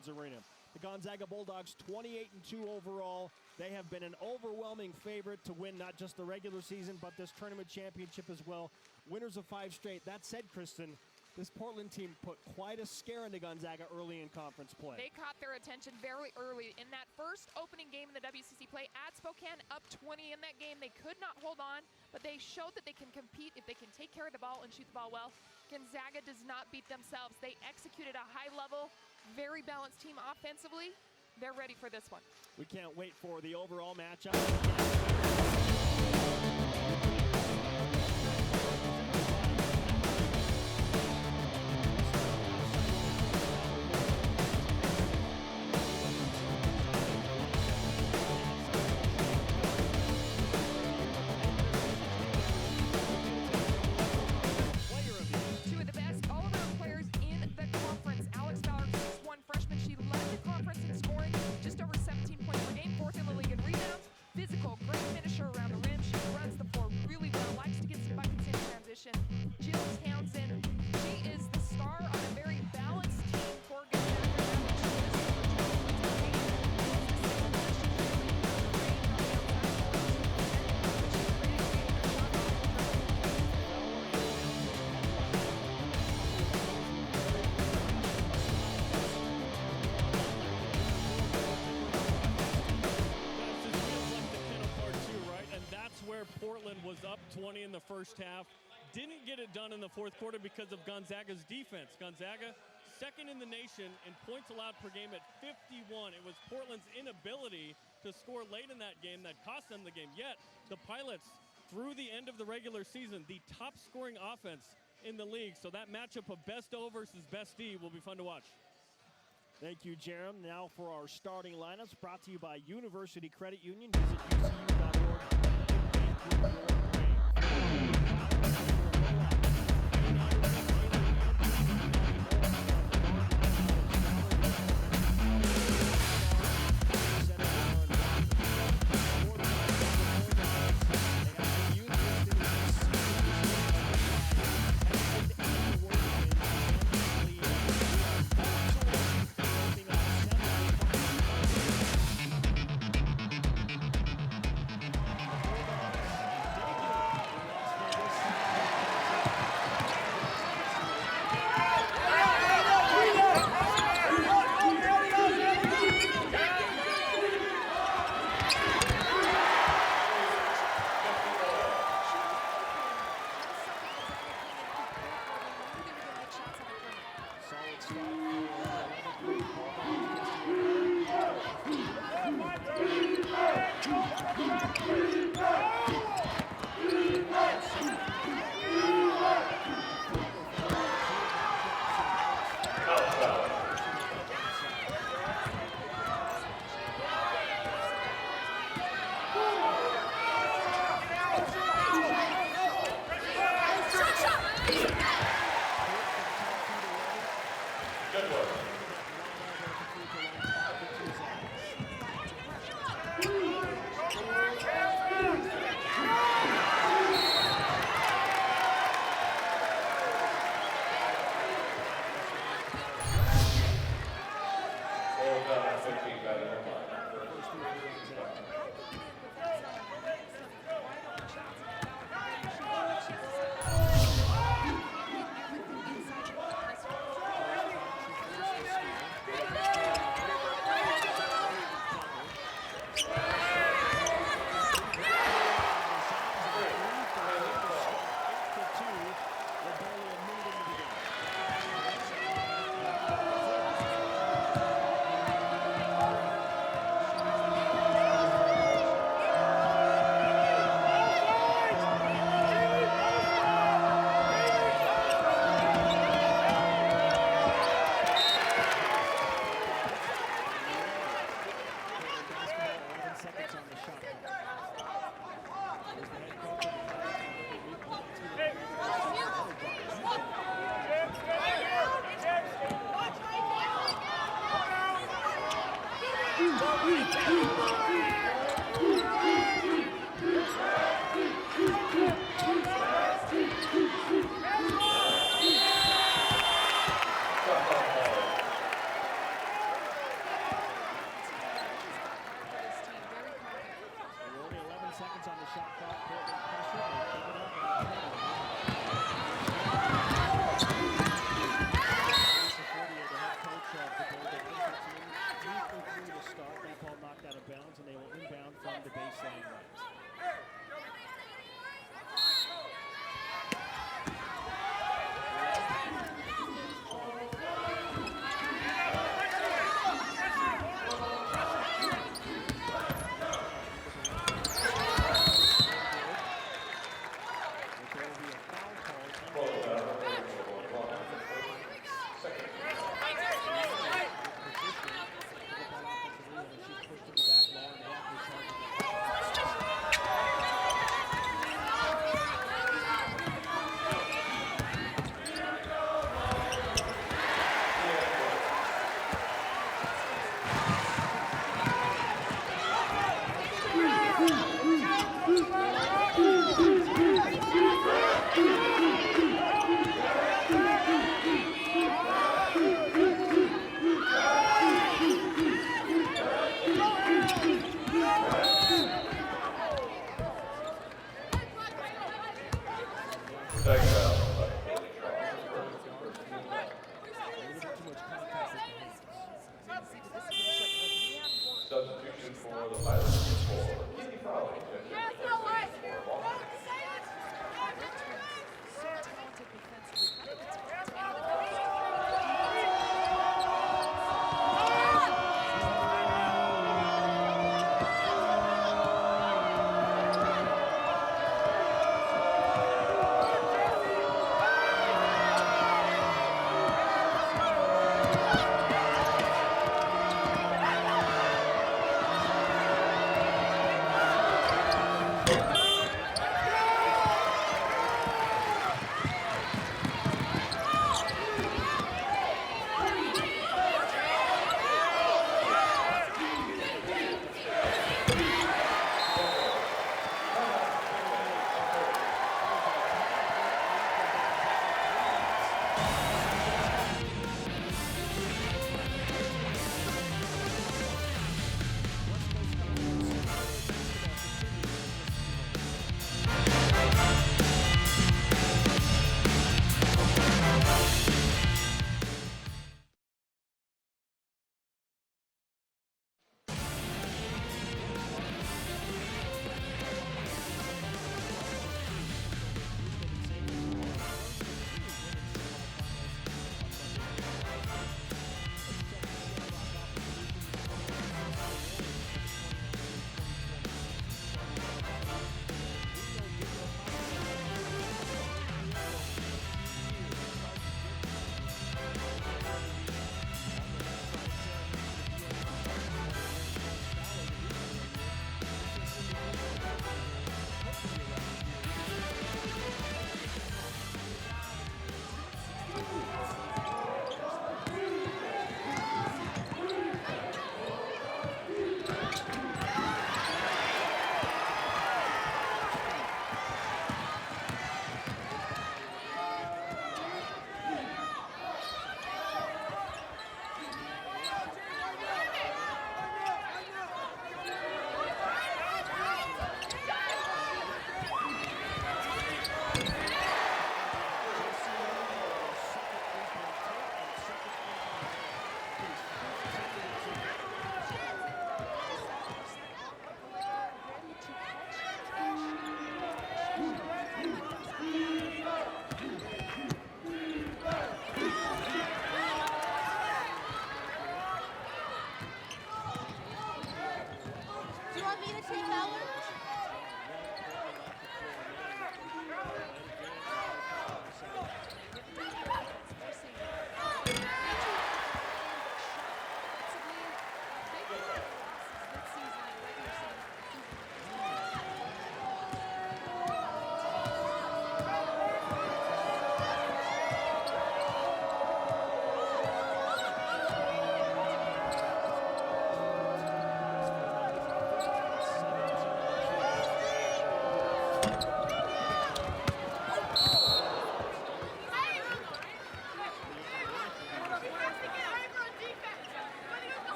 Allianz Arena. The Gonzaga Bulldogs 28-2 overall. They have been an overwhelming favorite to win not just the regular season, but this tournament championship as well. Winners of 5 straight. That said, Kristen, this Portland team put quite a scare into Gonzaga early in conference play. They caught their attention very early. In that first opening game in the WCC play at Spokane, up 20 in that game, they could not hold on, but they showed that they can compete if they can take care of the ball and shoot the ball well. Gonzaga does not beat themselves. They executed a high level, very balanced team offensively. They're ready for this one. We can't wait for the overall matchup. Portland was up 20 in the first half. Didn't get it done in the fourth quarter because of Gonzaga's defense. Gonzaga, second in the nation in points allowed per game at 51. It was Portland's inability to score late in that game that cost them the game. Yet, the Pilots, through the end of the regular season, the top scoring offense in the league. So that matchup of best O versus best D will be fun to watch. Thank you, Jerem. Now for our starting lineups, brought to you by University Credit Union. Visit ucu.org. seconds on the shot clock. Portland pressure. They pick it up. Lisa Fortier, the head coach of the Bulldogs. It's 3 for 3 to start. That ball knocked out of bounds, and they will inbound from the baseline right. Substitution for the Pirates for Keely Fowler.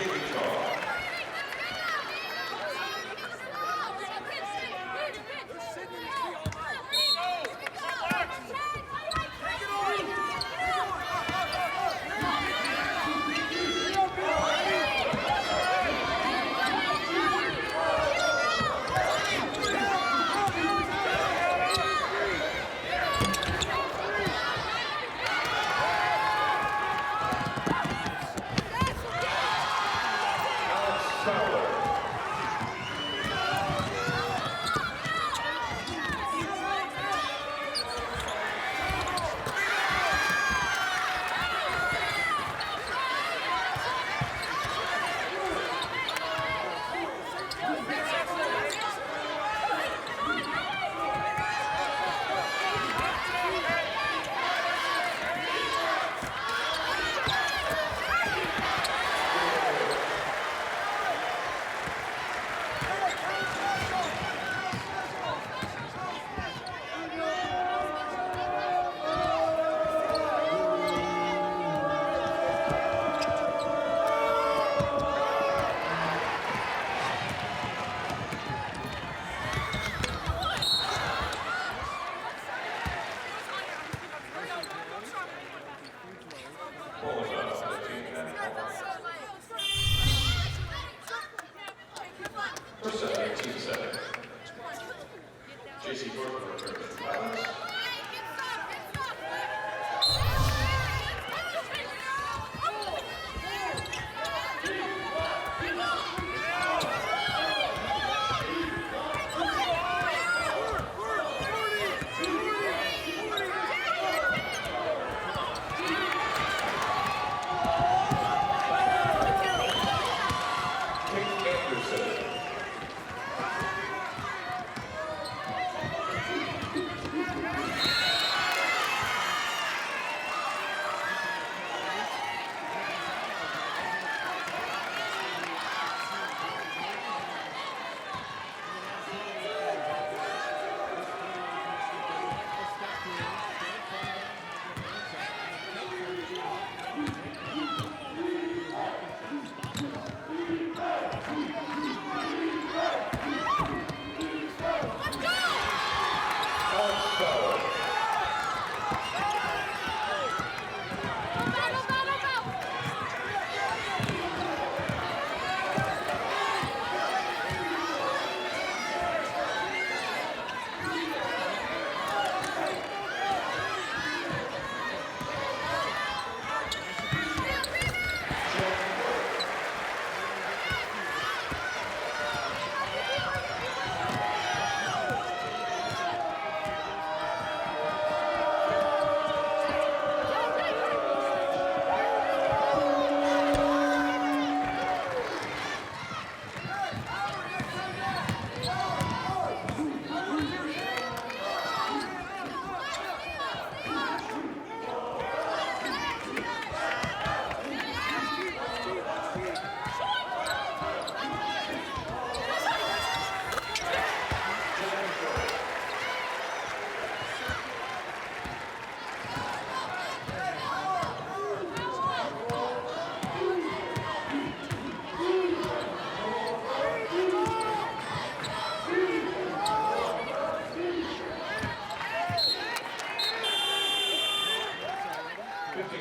Katie Shaw.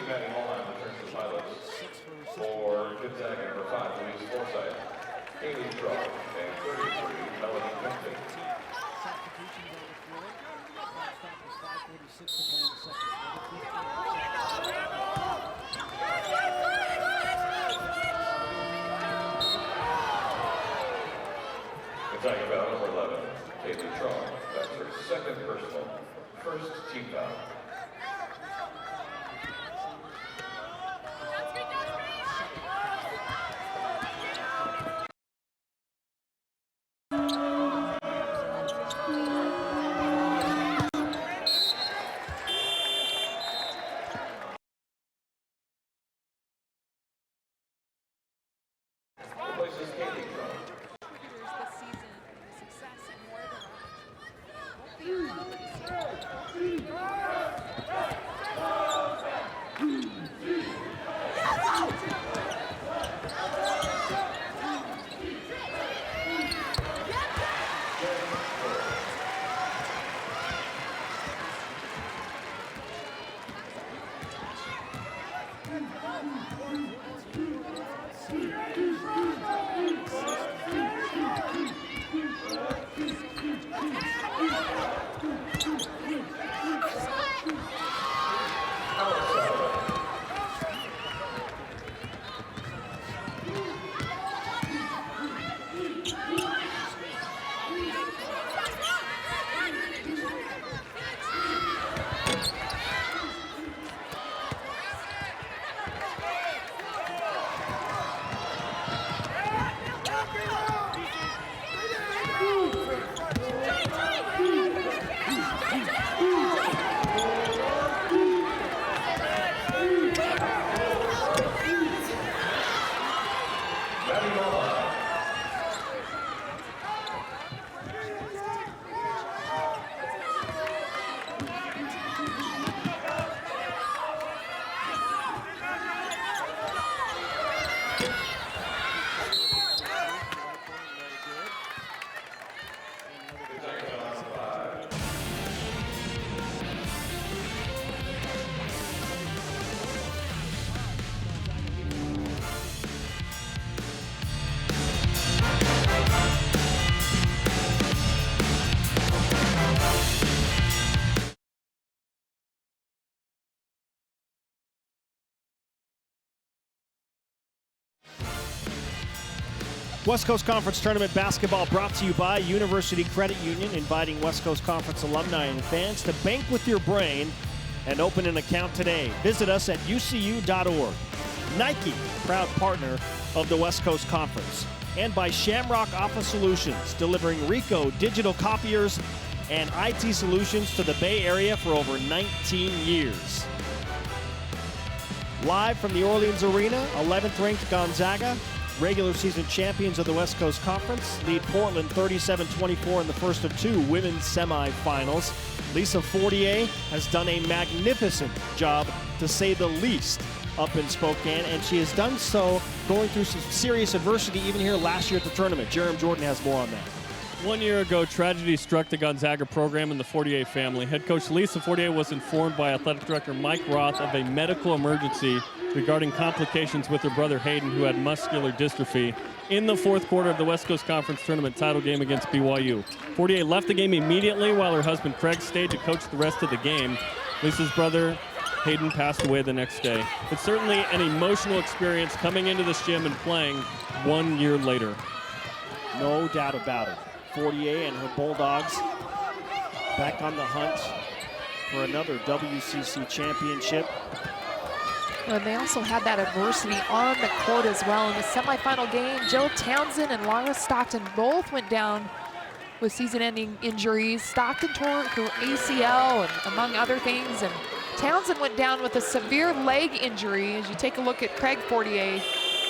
Batting all line returns to the pilots. For Gonzaga, number 5, Louise Forsythe, Haley Shaw, and 33, Melanie Kempton. Gonzaga foul number 11, Haley Shaw. That's her second personal, first team foul. Places Katie Shaw. This season, success and more than West Coast Conference Tournament basketball brought to you by University Credit Union, inviting West Coast Conference alumni and fans to bank with your brain and open an account today. Visit us at ucu.org. Nike, proud partner of the West Coast Conference. And by Shamrock Office Solutions, delivering Ricoh digital copiers and IT solutions to the Bay Area for over 19 years. Live from the Orleans Arena, 11th ranked Gonzaga, regular season champions of the West Coast Conference, lead Portland 37-24 in the first of two women's semifinals. Lisa Fortier has done a magnificent job, to say the least, up in Spokane, and she has done so going through some serious adversity even here last year at the tournament. Jerem Jordan has more on that. 1 year ago, tragedy struck the Gonzaga program and the Fortier family. Head coach Lisa Fortier was informed by athletic director Mike Roth of a medical emergency regarding complications with her brother Hayden, who had muscular dystrophy, in the fourth quarter of the West Coast Conference Tournament title game against BYU. Fortier left the game immediately while her husband Craig stayed to coach the rest of the game. Lisa's brother Hayden passed away the next day. It's certainly an emotional experience coming into this gym and playing 1 year later. No doubt about it. Fortier and her Bulldogs back on the hunt for another WCC championship. And they also had that adversity on the court as well. In the semifinal game, Jill Townsend and Laura Stockton both went down with season-ending injuries. Stockton tore her ACL, and among other things, and Townsend went down with a severe leg injury. As you take a look at Craig Fortier,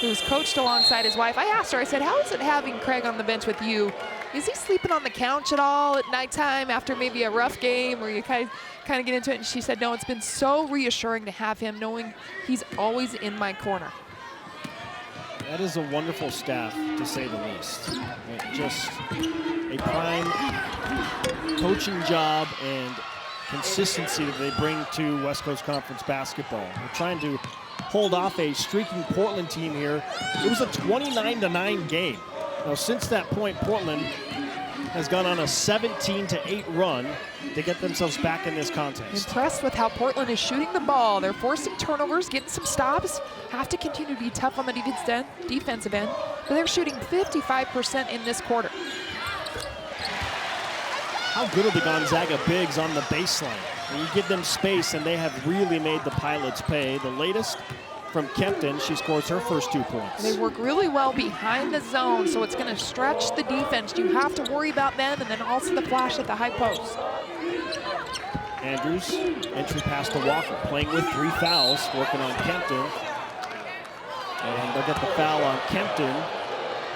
who's coached alongside his wife, I asked her, I said, how is it having Craig on the bench with you? Is he sleeping on the couch at all at nighttime after maybe a rough game where you kind of get into it? And she said, no, it's been so reassuring to have him knowing he's always in my corner. That is a wonderful staff, to say the least. Just a prime coaching job and consistency that they bring to West Coast Conference basketball. We're trying to hold off a streaking Portland team here. It was a 29-9 game. Now, since that point, Portland has gone on a 17-8 run to get themselves back in this contest. Impressed with how Portland is shooting the ball. They're forcing turnovers, getting some stops. Have to continue to be tough on the defensive end, but they're shooting 55% in this quarter. How good are the Gonzaga bigs on the baseline? When you give them space, and they have really made the Pilots pay. The latest from Kempton, she scores her first 2 points. They work really well behind the zone, so it's going to stretch the defense. You have to worry about them, and then also the flash at the high post. Andrews, entry pass to Walker, playing with 3 fouls, working on Kempton. And they'll get the foul on Kempton,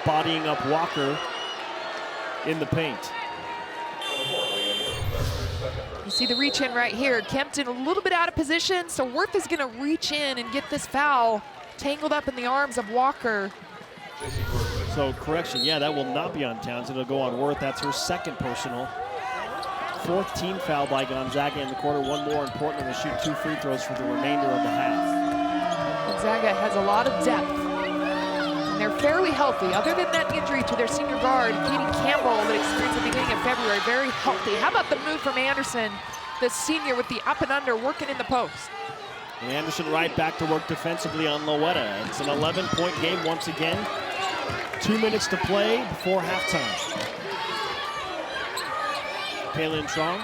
bodying up Walker in the paint. You see the reach in right here. Kempton a little bit out of position, so Worth is going to reach in and get this foul tangled up in the arms of Walker. So correction, yeah, that will not be on Townsend. It'll go on Worth. That's her second personal. 4th team foul by Gonzaga in the quarter. One more in Portland. Will shoot 2 free throws for the remainder of the half. Gonzaga has a lot of depth, and they're fairly healthy. Other than that injury to their senior guard, Katie Campbell, that experienced at the beginning of February, very healthy. How about the move from Anderson, the senior, with the up and under, working in the post? And Anderson right back to work defensively on Loetta. It's an 11-point game once again. 2 minutes to play before halftime. Kaylin Trong.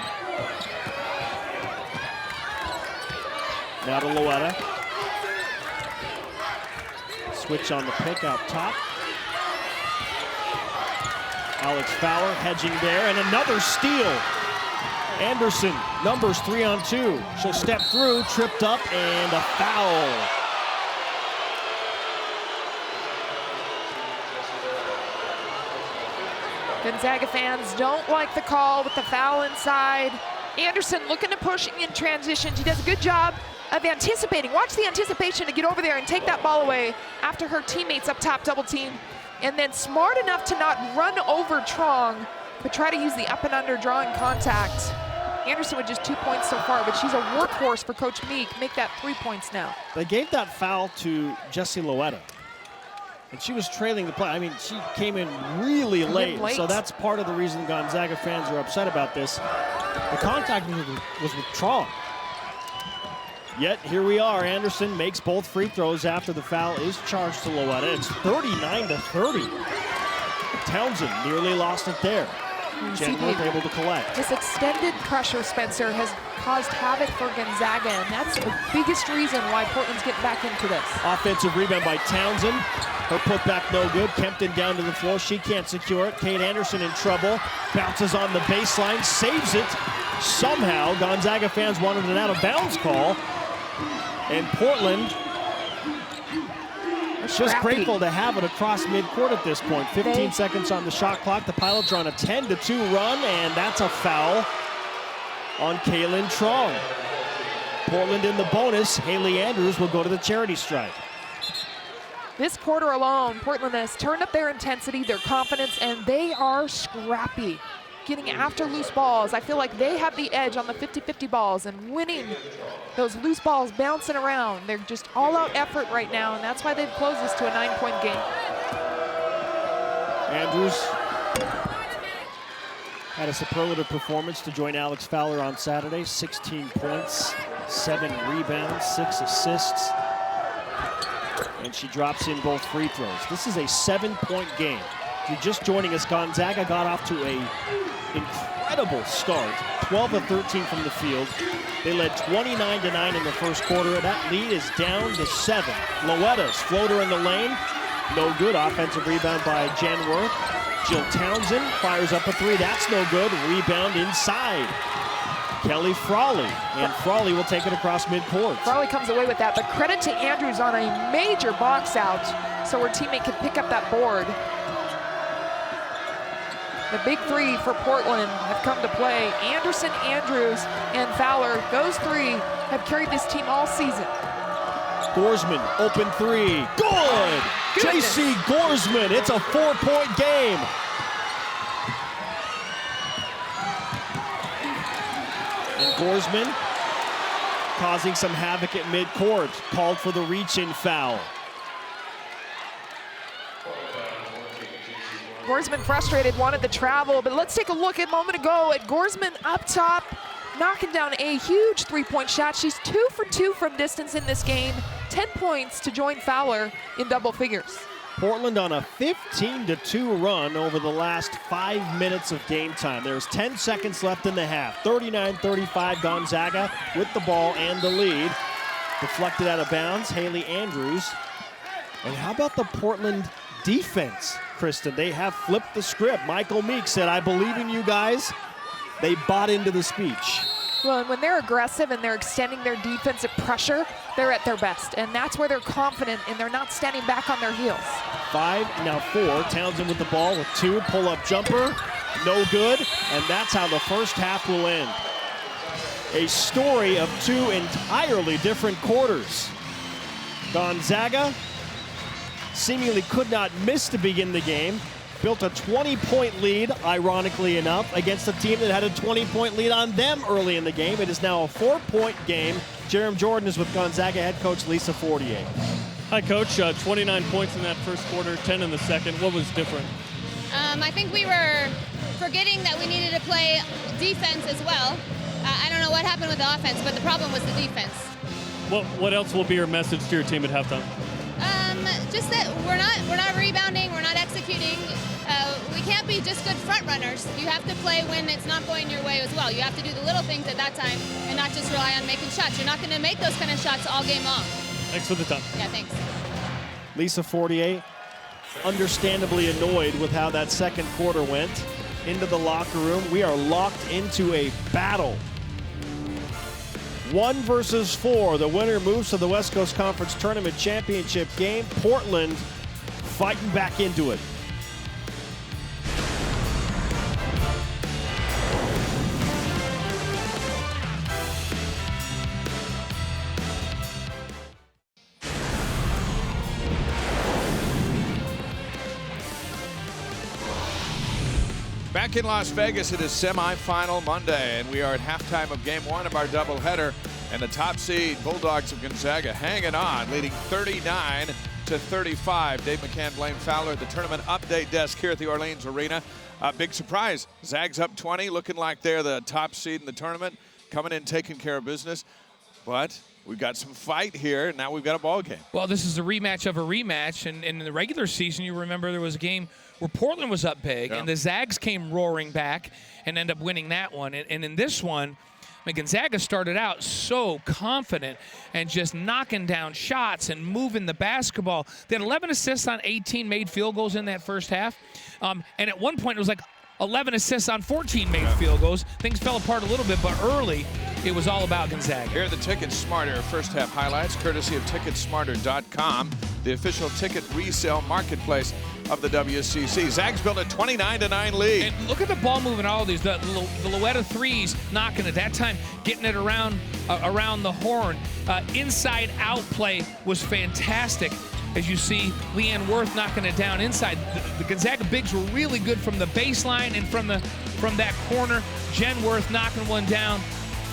Now to Loetta. Switch on the pick out top. Alex Fowler hedging there, and another steal. Anderson, numbers 3 on 2. She'll step through, tripped up, and a foul. Gonzaga fans don't like the call with the foul inside. Anderson looking to push in transition. She does a good job of anticipating. Watch the anticipation to get over there and take that ball away after her teammates up top double team. And then smart enough to not run over Trong, but try to use the up and under drawing contact. Anderson with just 2 points so far, but she's a workhorse for Coach Meek. Make that 3 points now. They gave that foul to Jessie Loetta. And she was trailing the play. I mean, she came in really late. So that's part of the reason Gonzaga fans are upset about this. The contact was with Trong. Yet here we are. Anderson makes both free throws after the foul is charged to Loetta. It's 39-30. Townsend nearly lost it there. Jenworth able to collect. This extended pressure, Spencer, has caused havoc for Gonzaga, and that's the biggest reason why Portland's getting back into this. Offensive rebound by Townsend. Her putback no good. Kempton down to the floor. She can't secure it. Kate Anderson in trouble. Bounces on the baseline. Saves it. Somehow, Gonzaga fans wanted an out-of-bounds call. And Portland just grateful to have it across midcourt at this point. 15 seconds on the shot clock. The Pilots are on a 10-2 run, and that's a foul on Kaylin Trong. Portland in the bonus. Haley Andrews will go to the charity stripe. This quarter alone, Portland has turned up their intensity, their confidence, and they are scrappy. Getting after loose balls. I feel like they have the edge on the 50-50 balls and winning those loose balls bouncing around. They're just all-out effort right now, and that's why they've closed this to a 9-point game. Andrews had a superlative performance to join Alex Fowler on Saturday. 16 points, 7 rebounds, 6 assists. And she drops in both free throws. This is a 7-point game. If you're just joining us, Gonzaga got off to an incredible start. 12 of 13 from the field. They led 29-9 in the first quarter. That lead is down to 7. Loetta's floater in the lane. No good. Offensive rebound by Jenworth. Jill Townsend fires up a 3. That's no good. Rebound inside. Kelly Frawley, and Frawley will take it across midcourt. Frawley comes away with that, but credit to Andrews on a major box out so her teammate can pick up that board. The big 3 for Portland have come to play. Anderson, Andrews, and Fowler, those 3 have carried this team all season. Gorsman, open 3, good! JC Gorsman, it's a 4-point game. And Gorsman causing some havoc at midcourt. Called for the reach-in foul. Gorsman frustrated, wanted the travel, but let's take a look a moment ago at Gorsman up top, knocking down a huge 3-point shot. She's 2 for 2 from distance in this game. 10 points to join Fowler in double figures. Portland on a 15-2 run over the last 5 minutes of game time. There's 10 seconds left in the half. 39-35 Gonzaga with the ball and the lead. Deflected out of bounds, Haley Andrews. And how about the Portland defense, Kristen? They have flipped the script. Michael Meek said, "I believe in you guys." They bought into the speech. Well, and when they're aggressive and they're extending their defensive pressure, they're at their best. And that's where they're confident and they're not standing back on their heels. 5, now 4. Townsend with the ball with 2. Pull-up jumper, no good. And that's how the first half will end. A story of 2 entirely different quarters. Gonzaga seemingly could not miss to begin the game. Built a 20-point lead, ironically enough, against a team that had a 20-point lead on them early in the game. It is now a 4-point game. Jerem Jordan is with Gonzaga head coach Lisa Fortier. Hi, Coach. 29 points in that first quarter, 10 in the second. What was different? I think we were forgetting that we needed to play defense as well. I don't know what happened with the offense, but the problem was the defense. What else will be your message to your team at halftime? Just that we're not rebounding, we're not executing. We can't be just good front runners. You have to play when it's not going your way as well. You have to do the little things at that time and not just rely on making shots. You're not going to make those kind of shots all game long. Thanks for the time. Yeah, thanks. Lisa Fortier, Understandably annoyed with how that second quarter went. Into the locker room. We are locked into a battle. 1 versus 4. The winner moves to the West Coast Conference Tournament Championship game. Portland fighting back into it. Back in Las Vegas, it is semifinal Monday, and we are at halftime of game 1 of our doubleheader. And the top seed Bulldogs of Gonzaga hanging on, leading 39-35. Dave McCann, Blaine Fowler at the tournament update desk here at the Orleans Arena. Big surprise, Zags up 20, looking like they're the top seed in the tournament, coming in taking care of business. But we've got some fight here, and now we've got a ball game. Well, this is a rematch of a rematch, and in the regular season, you remember there was a game where Portland was up big, and the Zags came roaring back and ended up winning that one. And in this one, Gonzaga started out so confident and just knocking down shots and moving the basketball. They had 11 assists on 18 made field goals in that first half. And at one point, it was like 11 assists on 14 made field goals. Things fell apart a little bit, but early, it was all about Gonzaga. Here are the Ticket Smarter first half highlights, courtesy of TicketSmarter.com, the official ticket resale marketplace of the WCC. Zags built a 29-9 lead. And look at the ball moving, all of these. The Loetta threes knocking at that time, getting it around the horn. Inside out play was fantastic. As you see, Leanne Worth knocking it down inside. The Gonzaga bigs were really good from the baseline and from that corner. Jen Worth knocking one down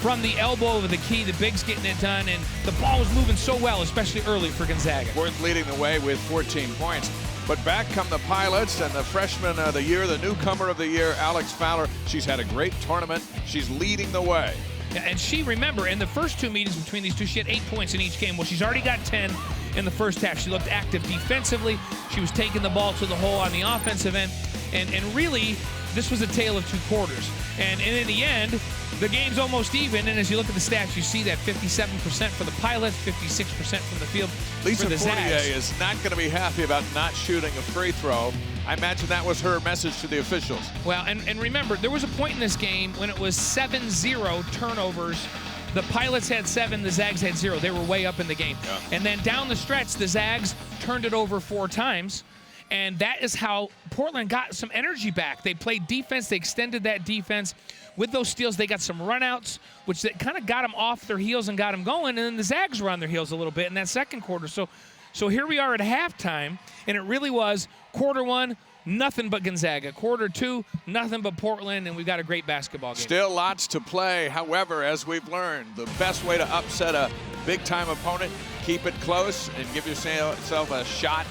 from the elbow of the key. The bigs getting it done, and the ball was moving so well, especially early for Gonzaga. Worth leading the way with 14 points. But back come the Pilots and the freshman of the year, the newcomer of the year, Alex Fowler. She's had a great tournament. She's leading the way. Yeah, and she, remember, in the first two meetings between these two, she had 8 points in each game. Well, she's already got 10 in the first half. She looked active defensively. She was taking the ball to the hole on the offensive end. And really, this was a tale of two quarters. And in the end, the game's almost even. And as you look at the stats, you see that 57% for the Pilots, 56% from the field Lisa for the Fortier Zags. is not going to be happy about not shooting a free throw. I imagine that was her message to the officials. Well, and remember, there was a point in this game when it was 7-0 turnovers. The Pilots had 7, the Zags had 0. They were way up in the game. Yeah. And then down the stretch, the Zags turned it over 4 times. And that is how Portland got some energy back. They played defense. They extended that defense. With those steals, they got some runouts, which kind of got them off their heels and got them going. And then the Zags were on their heels a little bit in that second quarter. So here we are at halftime, and it really was quarter 1, nothing but Gonzaga. Quarter 2, nothing but Portland, and we've got a great basketball game. Still lots to play. However, as we've learned, the best way to upset a big-time opponent, keep it close and give yourself a shot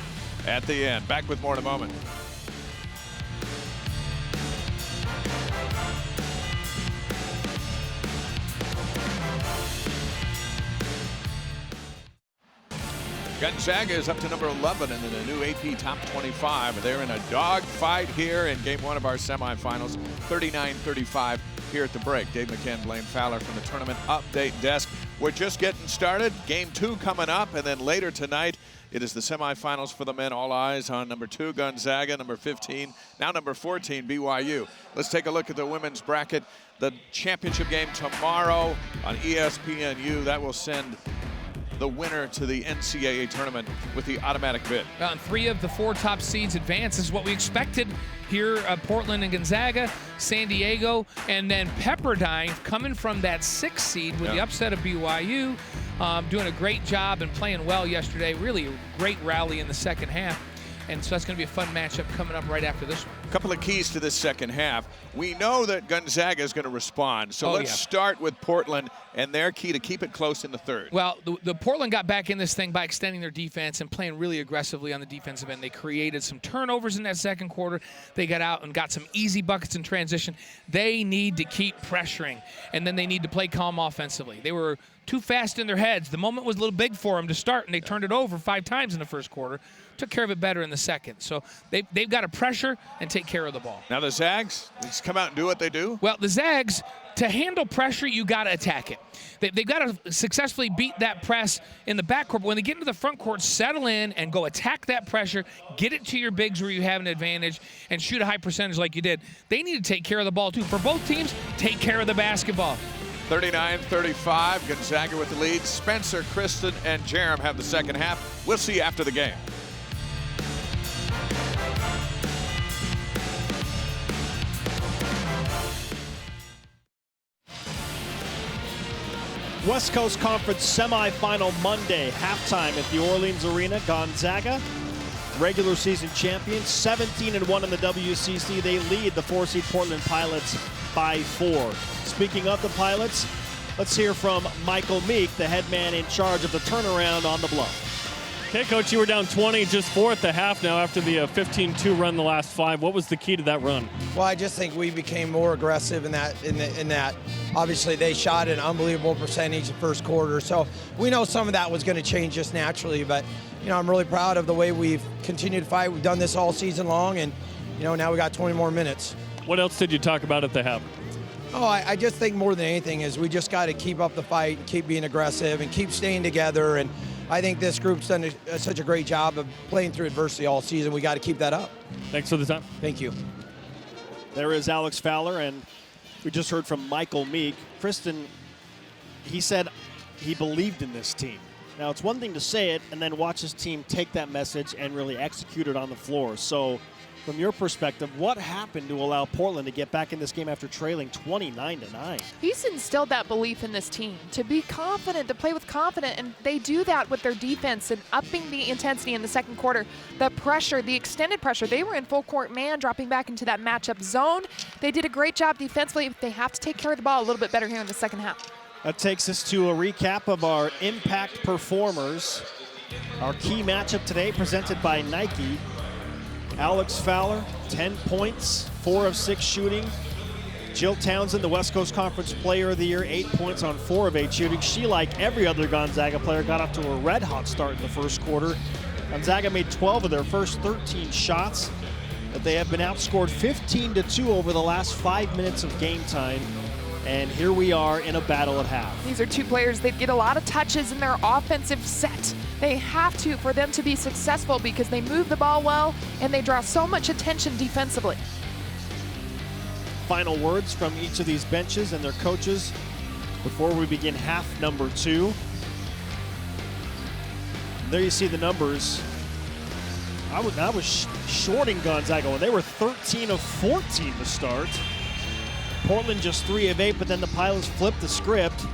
at the end. Back with more in a moment. Gonzaga is up to number 11 in the new AP Top 25. They're in a dogfight here in game 1 of our semifinals, 39-35 here at the break. Dave McCann, Blaine Fowler from the tournament update desk. We're just getting started. Game 2 coming up, and then later tonight, it is the semifinals for the men. All eyes on number 2, Gonzaga, number 15, now number 14, BYU. Let's take a look at the women's bracket. The championship game tomorrow on ESPNU. That will send the winner to the NCAA tournament with the automatic bid. Well, and 3 of the 4 top seeds advance is what we expected here. Portland and Gonzaga, San Diego, and then Pepperdine coming from that 6th seed with the upset of BYU. Doing a great job and playing well yesterday. Really a great rally in the second half. And so that's going to be a fun matchup coming up right after this one. A couple of keys to this second half. We know that Gonzaga is going to respond. So let's start with Portland and their key to keep it close in the third. Well, the Portland got back in this thing by extending their defense and playing really aggressively on the defensive end. They created some turnovers in that second quarter. They got out and got some easy buckets in transition. They need to keep pressuring, and then they need to play calm offensively. They were too fast in their heads. The moment was a little big for them to start, and they turned it over 5 times in the first quarter. took care of it better in the second. So they've got to pressure and take care of the ball. Now the Zags, just come out and do what they do? Well, the Zags, to handle pressure, you got to attack it. They've got to successfully beat that press in the backcourt. But when they get into the front court, settle in and go attack that pressure, get it to your bigs where you have an advantage, and shoot a high percentage like you did. They need to take care of the ball, too. For both teams, take care of the basketball. 39-35, Gonzaga with the lead. Spencer, Kristen, and Jerem have the second half. We'll see you after the game. West Coast Conference semifinal Monday, halftime at the Orleans Arena. Gonzaga, regular season champions, 17-1 in the WCC. They lead the 4-seed Portland Pilots by 4. Speaking of the Pilots, let's hear from Michael Meek, the head man in charge of the turnaround on the Bluff. Okay, Coach, you were down 20, just 4 at the half now after the 15-2 run the last 5. What was the key to that run? Well, I just think we became more aggressive in that. Obviously, they shot an unbelievable percentage the first quarter, so we know some of that was going to change just naturally. But I'm really proud of the way we've continued to fight. We've done this all season long, and now we got 20 more minutes. What else did you talk about at the half? Oh, I just think more than anything is we just got to keep up the fight, and keep being aggressive, and keep staying together. And I think this group's done such a great job of playing through adversity all season. We got to keep that up. Thanks for the time. Thank you. There is Alex Fowler, and we just heard from Michael Meek. Kristen, he said he believed in this team. Now, it's one thing to say it and then watch his team take that message and really execute it on the floor. So, from your perspective, what happened to allow Portland to get back in this game after trailing 29-9? He's instilled that belief in this team to be confident, to play with confidence, and they do that with their defense and upping the intensity in the second quarter. The pressure, the extended pressure, they were in full court man, dropping back into that matchup zone. They did a great job defensively. They have to take care of the ball a little bit better here in the second half. That takes us to a recap of our impact performers. Our key matchup today presented by Nike. Alex Fowler, 10 points, 4 of 6 shooting. Jill Townsend, the West Coast Conference Player of the Year, 8 points on 4 of 8 shooting. She, like every other Gonzaga player, got off to a red-hot start in the first quarter. Gonzaga made 12 of their first 13 shots, but they have been outscored 15-2 over the last 5 minutes of game time. And here we are in a battle at half. These are two players that get a lot of touches in their offensive set. They have to for them to be successful because they move the ball well and they draw so much attention defensively. Final words from each of these benches and their coaches before we begin half number 2. There you see the numbers. I was shorting Gonzaga when they were 13 of 14 to start. Portland just 3 of 8, but then the Pilots flipped the script.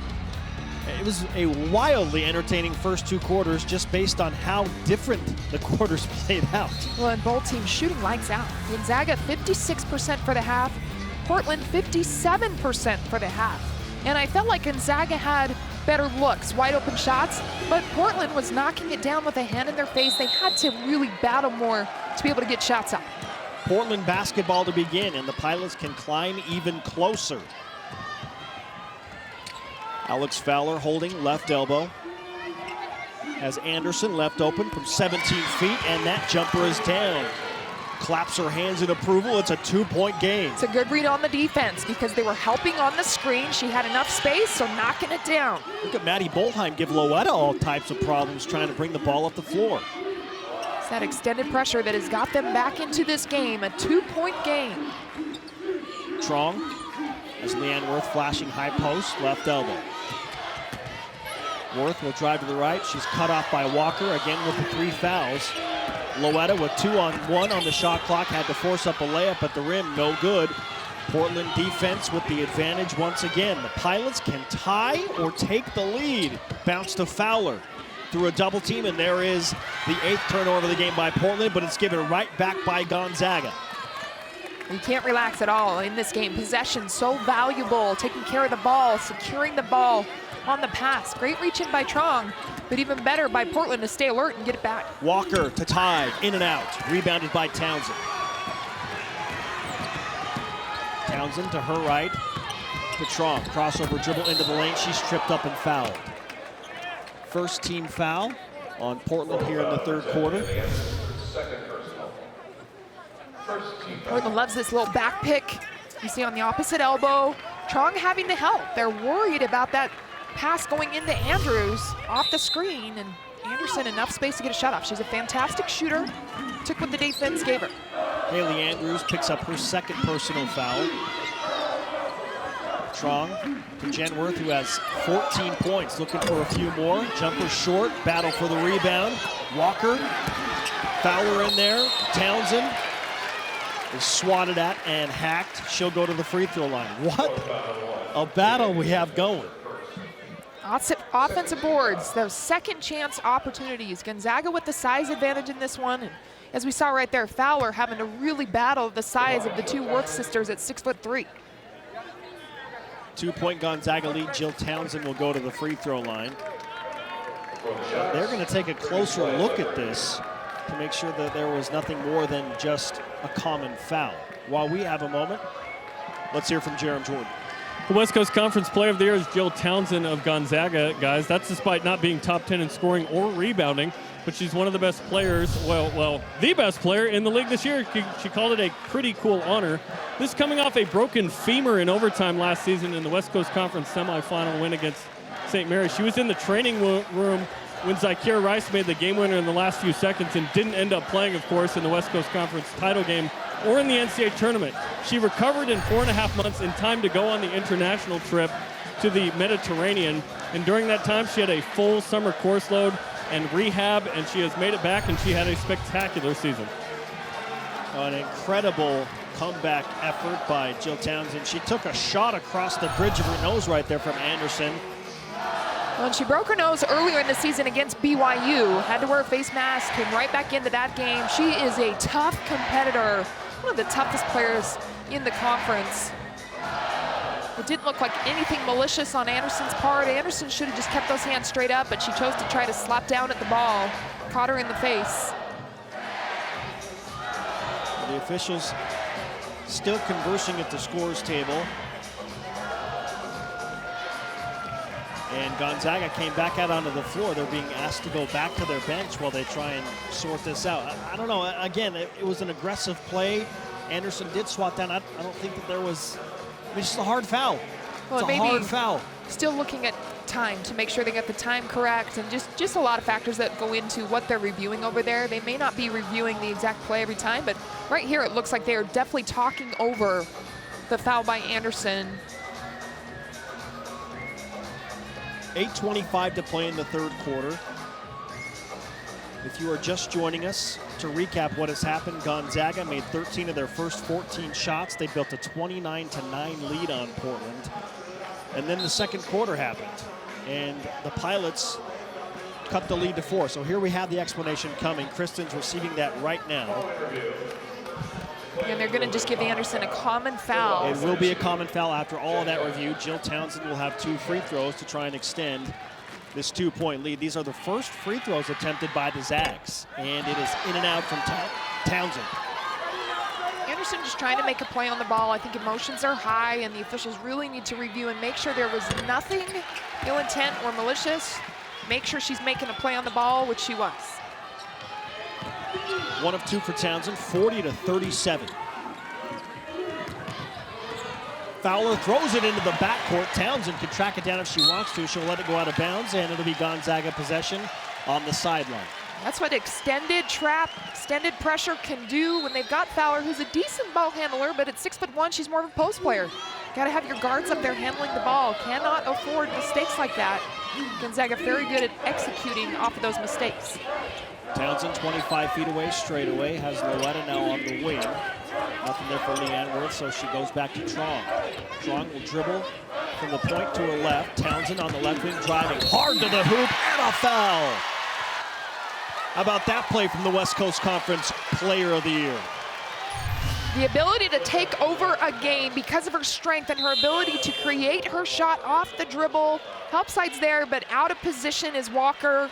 It was a wildly entertaining first 2 quarters just based on how different the quarters played out. Well, and both teams shooting lights out. Gonzaga 56% for the half, Portland 57% for the half. And I felt like Gonzaga had better looks, wide open shots, but Portland was knocking it down with a hand in their face. They had to really battle more to be able to get shots up. Portland basketball to begin, and the Pilots can climb even closer. Alex Fowler holding left elbow. As Anderson left open from 17 feet, and that jumper is down. Claps her hands in approval. It's a 2-point game. It's a good read on the defense because they were helping on the screen. She had enough space, so knocking it down. Look at Maddie Bolheim give Loetta all types of problems trying to bring the ball up the floor. It's that extended pressure that has got them back into this game, a 2-point game. Trong, as Leanne Worth flashing high post, left elbow. Worth will drive to the right. She's cut off by Walker, again with the 3 fouls. Loetta with 2-on-1 on the shot clock, had to force up a layup at the rim, no good. Portland defense with the advantage once again. The Pilots can tie or take the lead. Bounce to Fowler through a double team, and there is the 8th turnover of the game by Portland, but it's given right back by Gonzaga. You can't relax at all in this game. Possession so valuable, taking care of the ball, securing the ball on the pass. Great reach in by Trong, but even better by Portland to stay alert and get it back. Walker to Tide, in and out, rebounded by Townsend. Townsend to her right, to Trong, crossover dribble into the lane, she's tripped up and fouled. First team foul on Portland here in the 3rd quarter. Portland loves this little back pick. You see on the opposite elbow. Trong having to help. They're worried about that pass going into Andrews off the screen, and Anderson enough space to get a shot off. She's a fantastic shooter. Took what the defense gave her. Haley Andrews picks up her second personal foul. Trong to Genworth, who has 14 points, looking for a few more. Jumper short, battle for the rebound. Walker, Fowler in there. Townsend is swatted at and hacked. She'll go to the free throw line. What a battle we have going. Offensive boards, those second chance opportunities. Gonzaga with the size advantage in this one. And as we saw right there, Fowler having to really battle the size of the two Worth sisters at 6'3". 2-point Gonzaga lead. Jill Townsend will go to the free throw line. They're going to take a closer look at this to make sure that there was nothing more than just a common foul. While we have a moment, let's hear from Jerem Jordan. The West Coast Conference Player of the Year is Jill Townsend of Gonzaga, guys. That's despite not being top 10 in scoring or rebounding, but she's one of the best players, well, the best player in the league this year. She called it a pretty cool honor. This coming off a broken femur in overtime last season in the West Coast Conference semifinal win against St. Mary's. She was in the training room when Zykira Rice made the game winner in the last few seconds and didn't end up playing, of course, in the West Coast Conference title game or in the NCAA tournament. She recovered in 4.5 months in time to go on the international trip to the Mediterranean. And during that time, she had a full summer course load and rehab, and she has made it back, and she had a spectacular season. An incredible comeback effort by Jill Townsend. She took a shot across the bridge of her nose right there from Anderson. Well, she broke her nose earlier in the season against BYU. Had to wear a face mask, came right back into that game. She is a tough competitor, one of the toughest players in the conference. It didn't look like anything malicious on Anderson's part. Anderson should have just kept those hands straight up, but she chose to try to slap down at the ball. Caught her in the face. The officials still conversing at the scores table. And Gonzaga came back out onto the floor. They're being asked to go back to their bench while they try and sort this out. I don't know. Again, it was an aggressive play. Anderson did swat down. I don't think that there was... It's just a hard foul. Well, it's a hard foul. Still looking at time to make sure they get the time correct, and just a lot of factors that go into what they're reviewing over there. They may not be reviewing the exact play every time, but right here it looks like they are definitely talking over the foul by Anderson. 8:25 to play in the third quarter. If you are just joining us, to recap what has happened, Gonzaga made 13 of their first 14 shots. They built a 29-9 lead on Portland. And then the second quarter happened, and the Pilots cut the lead to 4. So here we have the explanation coming. Kristen's receiving that right now. And they're going to just give Anderson a common foul. It will be a common foul after all of that review. Jill Townsend will have 2 free throws to try and extend this 2-point lead. These are the first free throws attempted by the Zags, and it is in and out from Townsend. Anderson just trying to make a play on the ball. I think emotions are high, and the officials really need to review and make sure there was nothing ill intent or malicious. Make sure she's making a play on the ball, which she was. 1 of 2 for Townsend, 40-37. Fowler throws it into the backcourt. Townsend can track it down if she wants to. She'll let it go out of bounds, and it'll be Gonzaga possession on the sideline. That's what extended trap, extended pressure can do when they've got Fowler, who's a decent ball handler, but at 6'1", she's more of a post player. Got to have your guards up there handling the ball. Cannot afford mistakes like that. Gonzaga very good at executing off of those mistakes. Townsend 25 feet away, straight away, has Loretta now on the wing. Nothing there for Leanne Worth, so she goes back to Trong. Trong will dribble from the point to her left. Townsend on the left wing, driving hard to the hoop, and a foul. How about that play from the West Coast Conference Player of the Year? The ability to take over a game because of her strength and her ability to create her shot off the dribble. Help side's there, but out of position is Walker.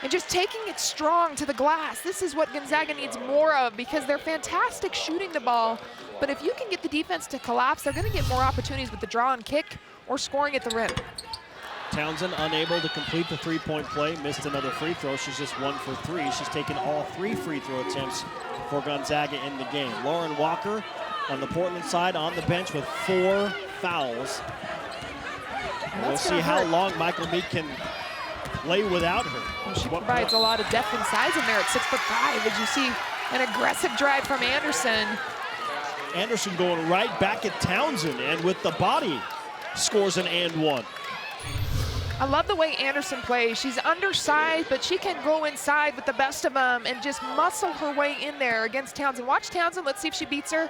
And just taking it strong to the glass. This is what Gonzaga needs more of because they're fantastic shooting the ball. But if you can get the defense to collapse, they're going to get more opportunities with the draw and kick or scoring at the rim. Townsend unable to complete the three-point play, missed another free throw. She's just 1 for 3. She's taken all 3 free throw attempts for Gonzaga in the game. Lauren Walker on the Portland side on the bench with 4 fouls. And we'll see how long Michael Meek can play without her. She provides a lot of depth and size in there at 6'5", as you see an aggressive drive from Anderson. Anderson going right back at Townsend, and with the body scores an and one. I love the way Anderson plays. She's undersized, but she can go inside with the best of them and just muscle her way in there against Townsend. Watch Townsend. Let's see if she beats her.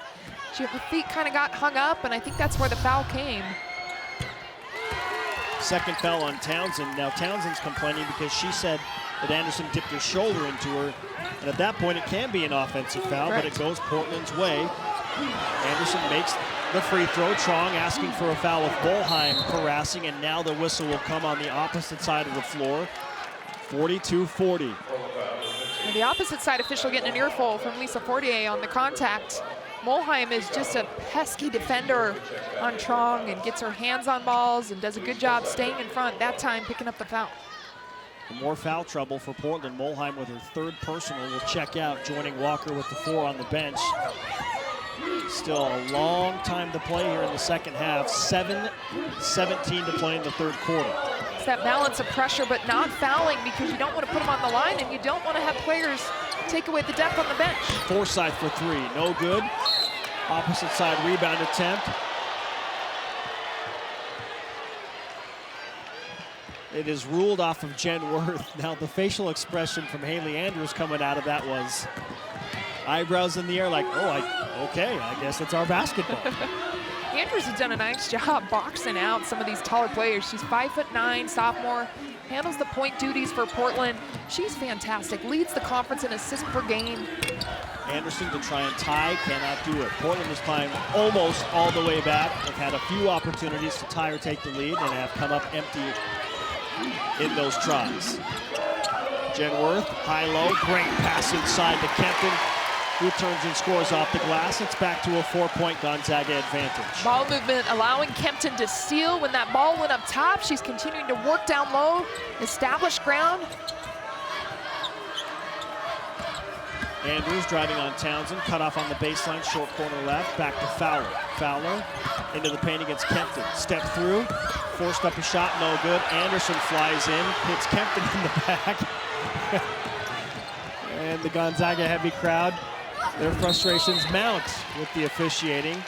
Her feet kind of got hung up, and I think that's where the foul came. Second foul on Townsend. Now Townsend's complaining because she said that Anderson dipped her shoulder into her, and at that point it can be an offensive foul, but it goes Portland's way. Anderson makes the free throw. Trong asking for a foul with Bolheim harassing, and now the whistle will come on the opposite side of the floor. 42-40. The opposite side official getting an earful from Lisa Fortier on the contact. Bolheim is just a pesky defender on Trong and gets her hands on balls and does a good job staying in front, that time picking up the foul. More foul trouble for Portland. Molheim with her 3rd personal will check out, joining Walker with the 4 on the bench. Still a long time to play here in the second half. 7:17 to play in the 3rd quarter. It's that balance of pressure, but not fouling, because you don't want to put them on the line and you don't want to have players take away the depth on the bench. Forsythe for 3, no good. Opposite side rebound attempt. It is ruled off of Jen Worth. Now the facial expression from Haley Andrews coming out of that was eyebrows in the air like, oh, okay, I guess it's our basketball. Andrews has done a nice job boxing out some of these taller players. She's 5'9", sophomore, handles the point duties for Portland. She's fantastic, leads the conference in assists per game. Anderson to try and tie, cannot do it. Portland is playing almost all the way back. They've had a few opportunities to tie or take the lead and have come up empty in those tries. Jen Worth, high-low, great pass inside to Kempton, who turns and scores off the glass. It's back to a 4-point Gonzaga advantage. Ball movement allowing Kempton to steal. When that ball went up top, she's continuing to work down low, establish ground. Andrews driving on Townsend, cut off on the baseline, short corner left, back to Fowler. Fowler into the paint against Kempton. Step through, forced up a shot, no good. Anderson flies in, hits Kempton in the back. And the Gonzaga heavy crowd, their frustrations mount with the officiating.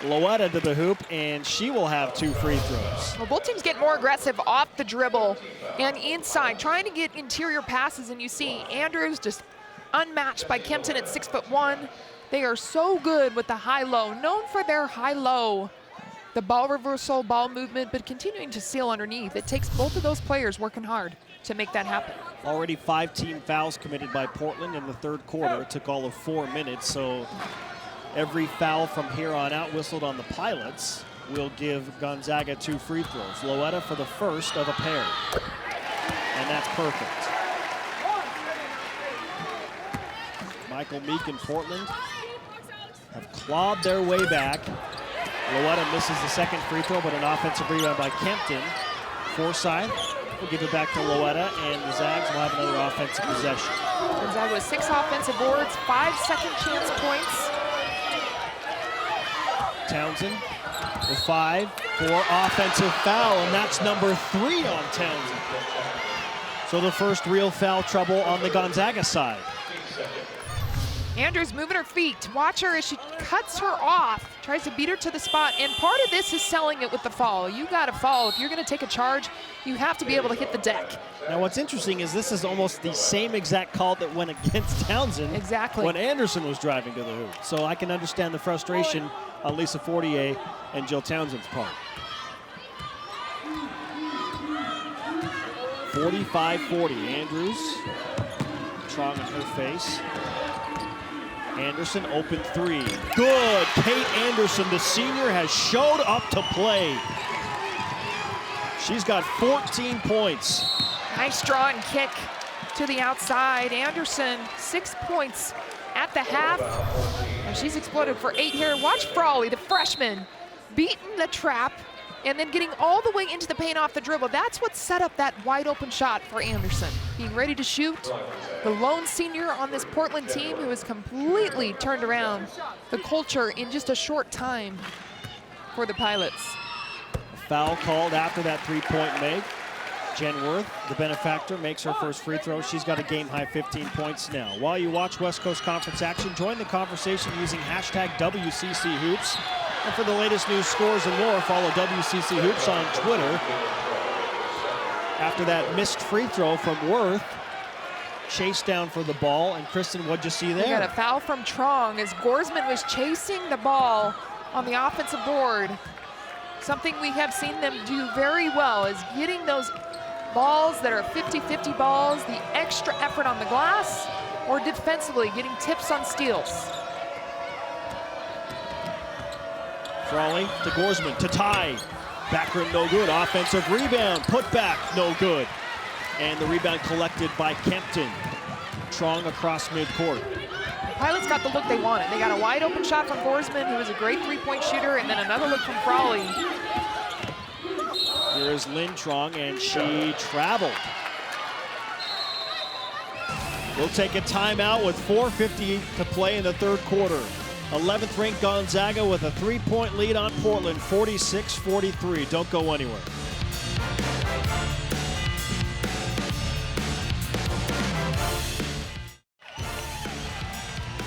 Loetta to the hoop, and she will have 2 free throws. Well, both teams get more aggressive off the dribble and inside, trying to get interior passes, and you see Andrews just unmatched by Kempton at 6'1". They are so good with the high-low, known for their high-low, the ball reversal, ball movement, but continuing to seal underneath. It takes both of those players working hard to make that happen. Already 5 team fouls committed by Portland in the 3rd quarter. It took all of 4 minutes, so every foul from here on out whistled on the Pilots will give Gonzaga 2 free throws. Loetta for the first of a pair, and that's perfect. Michael Meek and Portland have clawed their way back. Loetta misses the 2nd free throw, but an offensive rebound by Kempton. Forsythe will give it back to Loetta, and the Zags will have another offensive possession. Gonzaga with 6 offensive boards, 5 second chance points. Townsend with 5 for offensive foul, and that's number 3 on Townsend. So the first real foul trouble on the Gonzaga side. Andrews moving her feet. Watch her as she cuts her off, tries to beat her to the spot, and part of this is selling it with the fall. You got to fall. If you're going to take a charge, you have to be able to hit the deck. Now what's interesting is this is almost the same exact call that went against Townsend when Anderson was driving to the hoop. So I can understand the frustration on Lisa Fortier and Jill Townsend's part. 45-40, Andrews, Trong in her face. Anderson, open 3. Good. Kate Anderson, the senior, has showed up to play. She's got 14 points. Nice draw and kick to the outside. Anderson, 6 points at the half. And she's exploded for 8 here. Watch Frawley, the freshman, beating the trap and then getting all the way into the paint off the dribble. That's what set up that wide open shot for Anderson. Being ready to shoot, the lone senior on this Portland team who has completely turned around the culture in just a short time for the Pilots. Foul called after that three-point make. Jen Worth, the benefactor, makes her first free throw. She's got a game-high 15 points now. While you watch West Coast Conference action, join the conversation using hashtag WCC Hoops. And for the latest news, scores, and more, follow WCC Hoops on Twitter. After that missed free throw from Worth, chased down for the ball. And Kristen, what'd you see there? We got a foul from Trong as Gorsman was chasing the ball on the offensive board. Something we have seen them do very well is getting those balls that are 50-50 balls, the extra effort on the glass, or defensively getting tips on steals. Frawley to Gorsman to tie. Back rim no good. Offensive rebound. Put back no good. And the rebound collected by Kempton. Trong across midcourt. The Pilots got the look they wanted. They got a wide open shot from Gorsman, who was a great three-point shooter, and then another look from Frawley. Here is Lynn Trong, and she traveled. We'll take a timeout with 4:50 to play in the third quarter. 11th ranked Gonzaga with a 3-point lead on Portland, 46-43. Don't go anywhere.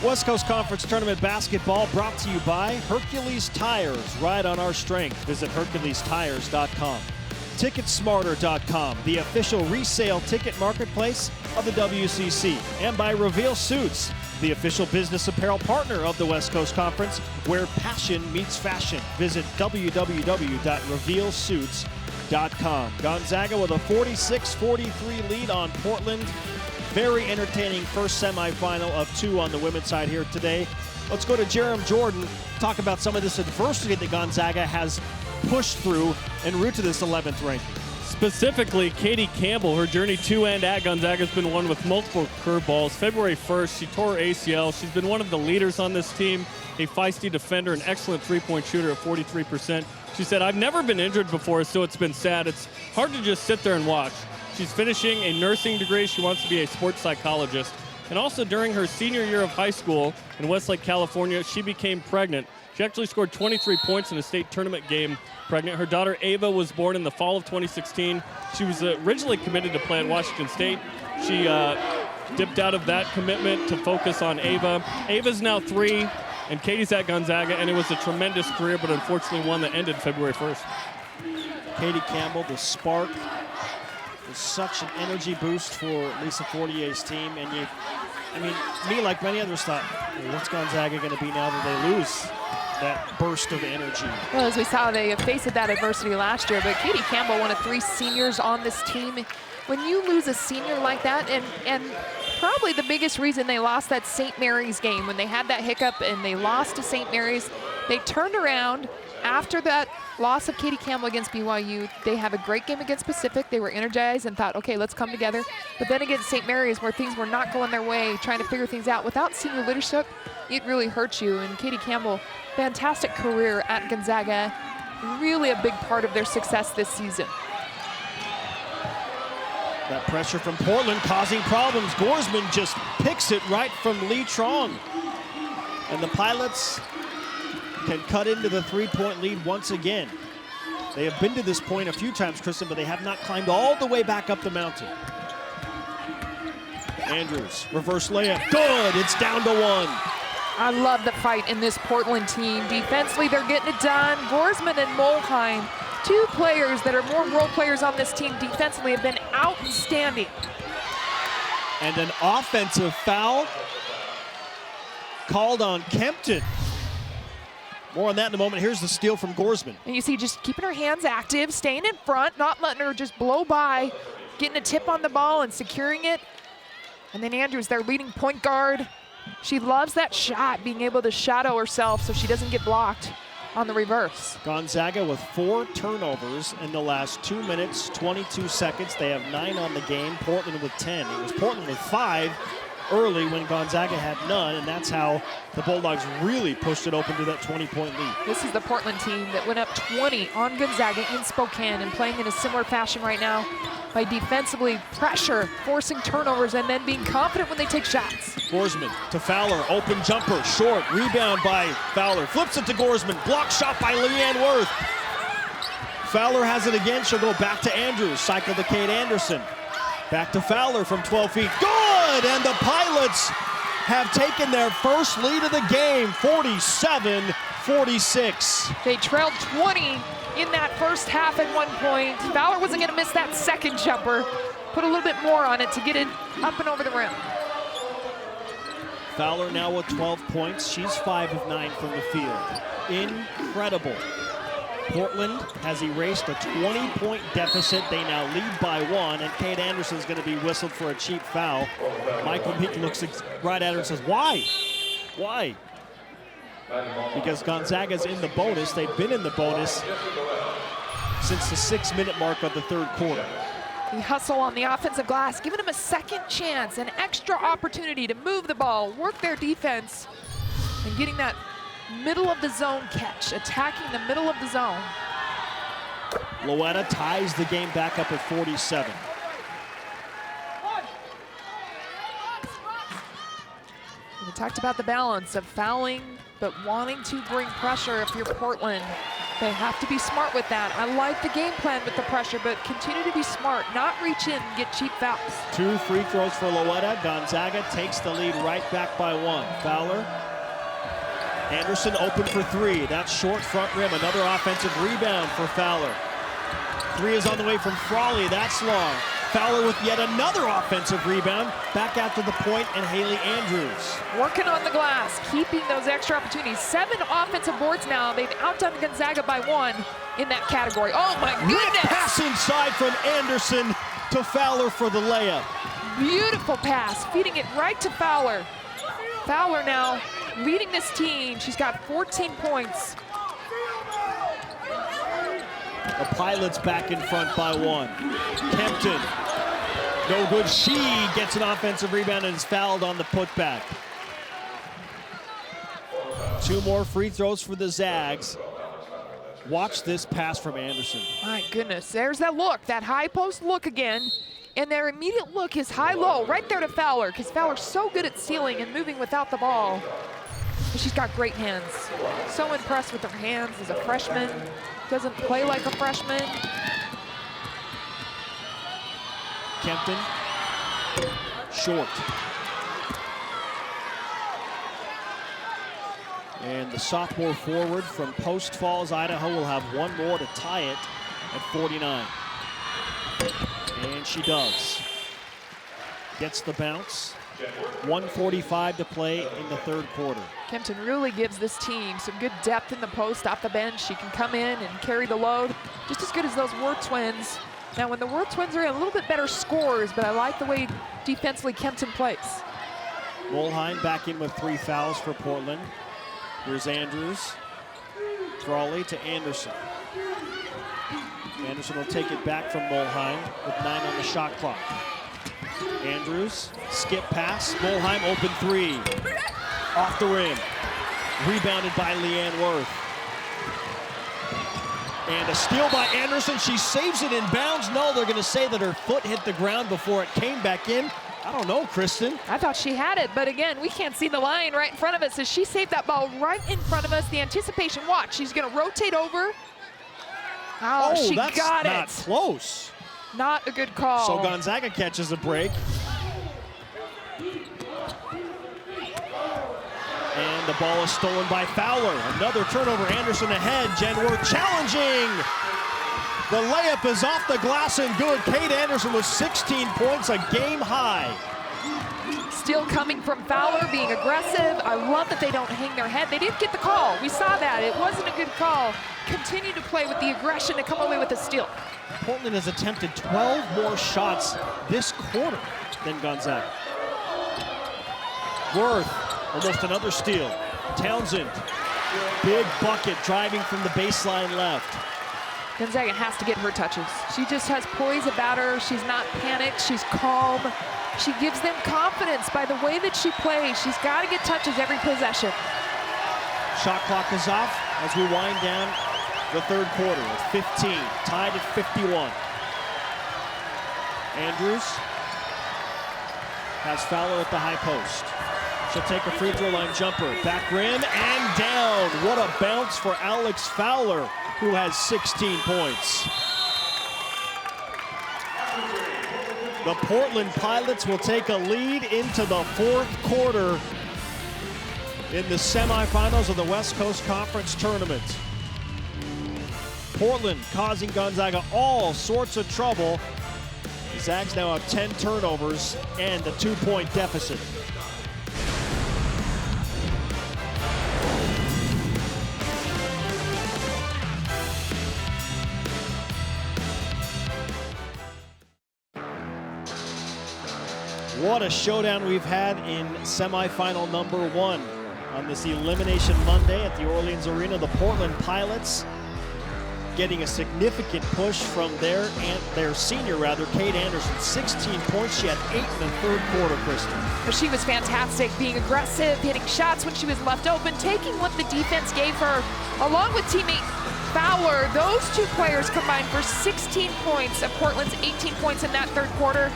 West Coast Conference Tournament basketball brought to you by Hercules Tires. Ride on our strength. Visit HerculesTires.com. Ticketsmarter.com, the official resale ticket marketplace of the WCC. And by Reveal Suits, the official business apparel partner of the West Coast Conference, where passion meets fashion. Visit www.revealsuits.com. Gonzaga with a 46-43 lead on Portland. Very entertaining first semifinal of two on the women's side here today. Let's go to Jerem Jordan, talk about some of this adversity that Gonzaga has pushed through en route to this 11th ranking. Specifically, Katie Campbell, her journey to and at Gonzaga has been one with multiple curveballs. February 1st, she tore her ACL. She's been one of the leaders on this team, a feisty defender, an excellent three-point shooter at 43%. She said, "I've never been injured before, so it's been sad. It's hard to just sit there and watch." She's finishing a nursing degree. She wants to be a sports psychologist. And also during her senior year of high school in Westlake, California, she became pregnant. She actually scored 23 points in a state tournament game pregnant. Her daughter Ava was born in the fall of 2016. She was originally committed to play at Washington State. She dipped out of that commitment to focus on Ava. Ava's now 3, and Katie's at Gonzaga, and it was a tremendous career, but unfortunately one that ended February 1st. Katie Campbell, the spark, was such an energy boost for Lisa Fortier's team. And me, like many others, thought, what's Gonzaga going to be now that they lose that burst of energy? Well, as we saw, they faced that adversity last year, but Katie Campbell, one of 3 seniors on this team. When you lose a senior like that, and probably the biggest reason they lost that St. Mary's game, when they had that hiccup and they lost to St. Mary's, they turned around after that loss of Katie Campbell against BYU. They have a great game against Pacific. They were energized and thought, okay, let's come together. But then against St. Mary's, where things were not going their way, trying to figure things out, without senior leadership, it really hurts you. And Katie Campbell, fantastic career at Gonzaga, really a big part of their success this season. That pressure from Portland causing problems. Gorsman just picks it right from Lee Trong. And the Pilots can cut into the 3-point lead once again. They have been to this point a few times, Kristen, but they have not climbed all the way back up the mountain. Andrews, reverse layup, good, it's down to 1. I love the fight in this Portland team. Defensively, they're getting it done. Gorsman and Molheim, 2 players that are more role players on this team defensively, have been outstanding. And an offensive foul called on Kempton. More on that in a moment. Here's the steal from Gorsman. And you see just keeping her hands active, staying in front, not letting her just blow by, getting a tip on the ball and securing it. And then Andrews, their leading point guard. She loves that shot, being able to shadow herself so she doesn't get blocked on the reverse. Gonzaga with 4 turnovers in the last 2 minutes, 22 seconds. They have 9 on the game. Portland with 10. It was Portland with 5 early when Gonzaga had none, and that's how the Bulldogs really pushed it open to that 20-point lead. This is the Portland team that went up 20 on Gonzaga in Spokane and playing in a similar fashion right now by defensively pressure, forcing turnovers, and then being confident when they take shots. Gorsman to Fowler, open jumper, short, rebound by Fowler, flips it to Gorsman, block shot by Leanne Worth. Fowler has it again, she'll go back to Andrews, cycle to Kate Anderson. Back to Fowler from 12 feet, good! And the Pilots have taken their first lead of the game, 47-46. They trailed 20 in that first half at one point. Fowler wasn't gonna miss that second jumper. Put a little bit more on it to get it up and over the rim. Fowler now with 12 points. She's 5 of 9 from the field. Incredible. Portland has erased a 20-point deficit. They now lead by 1, and Kate Anderson's going to be whistled for a cheap foul. Michael Meek looks right at her and says, why? Why? Because Gonzaga's in the bonus. They've been in the bonus since the 6-minute mark of the third quarter. The hustle on the offensive glass, giving them a second chance, an extra opportunity to move the ball, work their defense, and getting that middle of the zone catch, attacking the middle of the zone. Loetta ties the game back up at 47. We talked about the balance of fouling, but wanting to bring pressure if you're Portland. They have to be smart with that. I like the game plan with the pressure, but continue to be smart, not reach in and get cheap fouls. 2 free throws for Loetta. Gonzaga takes the lead right back by 1. Fowler. Anderson open for 3. That's short front rim. Another offensive rebound for Fowler. 3 is on the way from Frawley. That's long. Fowler with yet another offensive rebound. Back out to the point, and Haley Andrews. Working on the glass, keeping those extra opportunities. 7 offensive boards now. They've outdone Gonzaga by 1 in that category. Oh my goodness! Quick pass inside from Anderson to Fowler for the layup. Beautiful pass, feeding it right to Fowler. Fowler now leading this team. She's got 14 points. The Pilots back in front by 1. Kempton, no good. She gets an offensive rebound and is fouled on the putback. 2 more free throws for the Zags. Watch this pass from Anderson. My goodness, there's that look, that high post look again. And their immediate look is high-low, right there to Fowler, because Fowler's so good at stealing and moving without the ball. But she's got great hands. So impressed with her hands as a freshman. Doesn't play like a freshman. Kempton, short. And the sophomore forward from Post Falls, Idaho will have 1 more to tie it at 49. And she does. Gets the bounce. 1:45 to play in the third quarter. Kempton really gives this team some good depth in the post off the bench. She can come in and carry the load, just as good as those Worth twins. Now, when the Worth twins are a little bit better scorers, but I like the way defensively Kempton plays. Molheim back in with 3 fouls for Portland. Here's Andrews. Frawley to Anderson. Anderson will take it back from Molheim with 9 on the shot clock. Andrews, skip pass, Molheim open 3. Off the rim. Rebounded by Leanne Worth. And a steal by Anderson. She saves it in bounds. No, they're going to say that her foot hit the ground before it came back in. I don't know, Kristen. I thought she had it, but again, we can't see the line right in front of us as she saved that ball right in front of us. The anticipation, watch, she's going to rotate over. Oh, she that's got not it. Close. Not a good call. So Gonzaga catches a break. And the ball is stolen by Fowler. Another turnover, Anderson ahead. Jen Worth challenging. The layup is off the glass and good. Kate Anderson with 16 points, a game high. Still coming from Fowler, being aggressive. I love that they don't hang their head. They didn't get the call. We saw that. It wasn't a good call. Continue to play with the aggression to come away with a steal. Portland has attempted 12 more shots this quarter than Gonzaga. Worth, almost another steal. Townsend, big bucket driving from the baseline left. Gonzaga has to get her touches. She just has poise about her. She's not panicked. She's calm. She gives them confidence by the way that she plays. She's got to get touches every possession. Shot clock is off as we wind down the third quarter at 15, tied at 51. Andrews has Fowler at the high post. She'll take a free throw line jumper. Back rim and down. What a bounce for Alex Fowler, who has 16 points. The Portland Pilots will take a lead into the fourth quarter in the semifinals of the West Coast Conference Tournament. Portland causing Gonzaga all sorts of trouble. The Zags now have 10 turnovers and a 2-point deficit. What a showdown we've had in semifinal number 1 on this Elimination Monday at the Orleans Arena. The Portland Pilots getting a significant push from their senior, Kate Anderson. 16 points. She had 8 in the third quarter, Kristen. She was fantastic, being aggressive, hitting shots when she was left open, taking what the defense gave her, along with teammate Fowler. Those two players combined for 16 points of Portland's 18 points in that third quarter.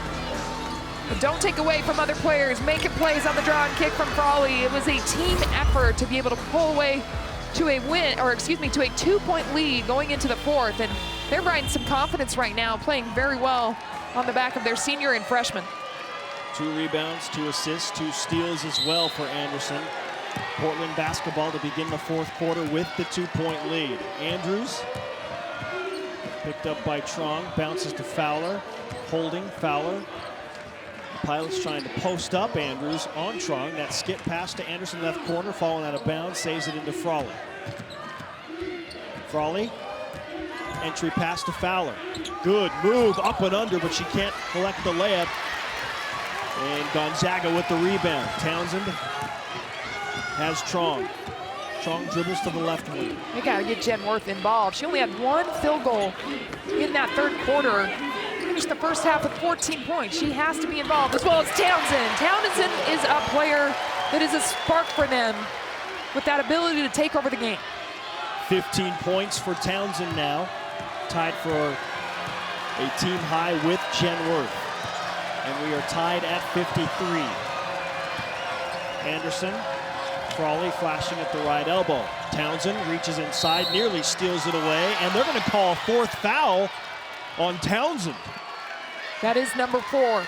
But don't take away from other players making plays on the draw and kick from Frawley. It was a team effort to be able to pull away to a win, or excuse me, to a 2-point lead going into the fourth. And they're riding some confidence right now, playing very well on the back of their senior and freshman. 2 rebounds, 2 assists, 2 steals as well for Anderson. Portland basketball to begin the fourth quarter with the 2-point lead. Andrews picked up by Trong, bounces to Fowler, holding Fowler. Pilots trying to post up Andrews on Trong. That skip pass to Anderson left corner, falling out of bounds, saves it into Frawley. Frawley, entry pass to Fowler. Good move, up and under, but she can't collect the layup. And Gonzaga with the rebound. Townsend has Trong. Trong dribbles to the left wing. They gotta get Jen Worth involved. She only had 1 field goal in that third quarter. Finished the first half with 14 points. She has to be involved, as well as Townsend. Townsend is a player that is a spark for them with that ability to take over the game. 15 points for Townsend now, tied for a team high with Jen Worth. And we are tied at 53. Anderson, Frawley flashing at the right elbow. Townsend reaches inside, nearly steals it away, and they're going to call a 4th foul on Townsend. That is number 4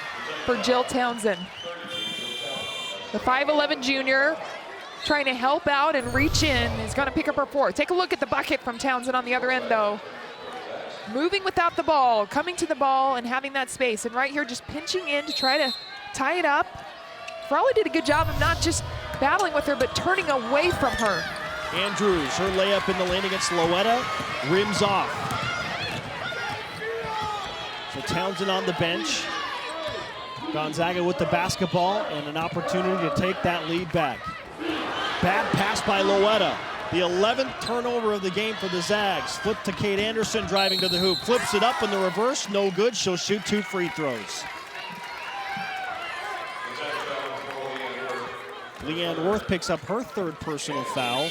for Jill Townsend. The 5'11 junior trying to help out and reach in is going to pick up her 4th. Take a look at the bucket from Townsend on the other end, though. Moving without the ball, coming to the ball and having that space. And right here, just pinching in to try to tie it up. Frawley did a good job of not just battling with her, but turning away from her. Andrews, her layup in the lane against Loetta, rims off. So Townsend on the bench. Gonzaga with the basketball and an opportunity to take that lead back. Bad pass by Loetta. The 11th turnover of the game for the Zags. Flip to Kate Anderson, driving to the hoop. Flips it up in the reverse, no good. She'll shoot 2 free throws. Leanne Worth picks up her 3rd personal foul.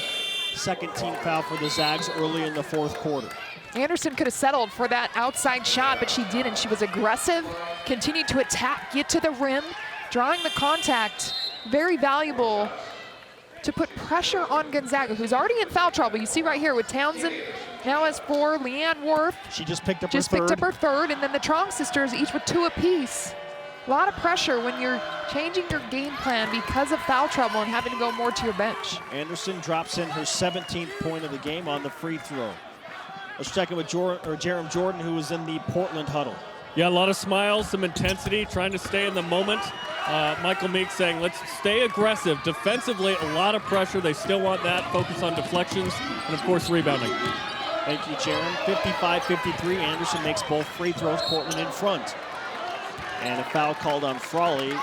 2nd team foul for the Zags early in the fourth quarter. Anderson could have settled for that outside shot, but she didn't. She was aggressive, continued to attack, get to the rim, drawing the contact. Very valuable to put pressure on Gonzaga, who's already in foul trouble. You see right here with Townsend now has 4. Leanne Worth She just picked up her 3rd, and then the Trong sisters each with 2 apiece. A lot of pressure when you're changing your game plan because of foul trouble and having to go more to your bench. Anderson drops in her 17th point of the game on the free throw. Let's check in with Jerem Jordan, who was in the Portland huddle. Yeah, a lot of smiles, some intensity, trying to stay in the moment. Michael Meek saying, let's stay aggressive. Defensively, a lot of pressure. They still want that. Focus on deflections and, of course, rebounding. Thank you, Jerem. 55-53. Anderson makes both free throws. Portland in front. And a foul called on Frawley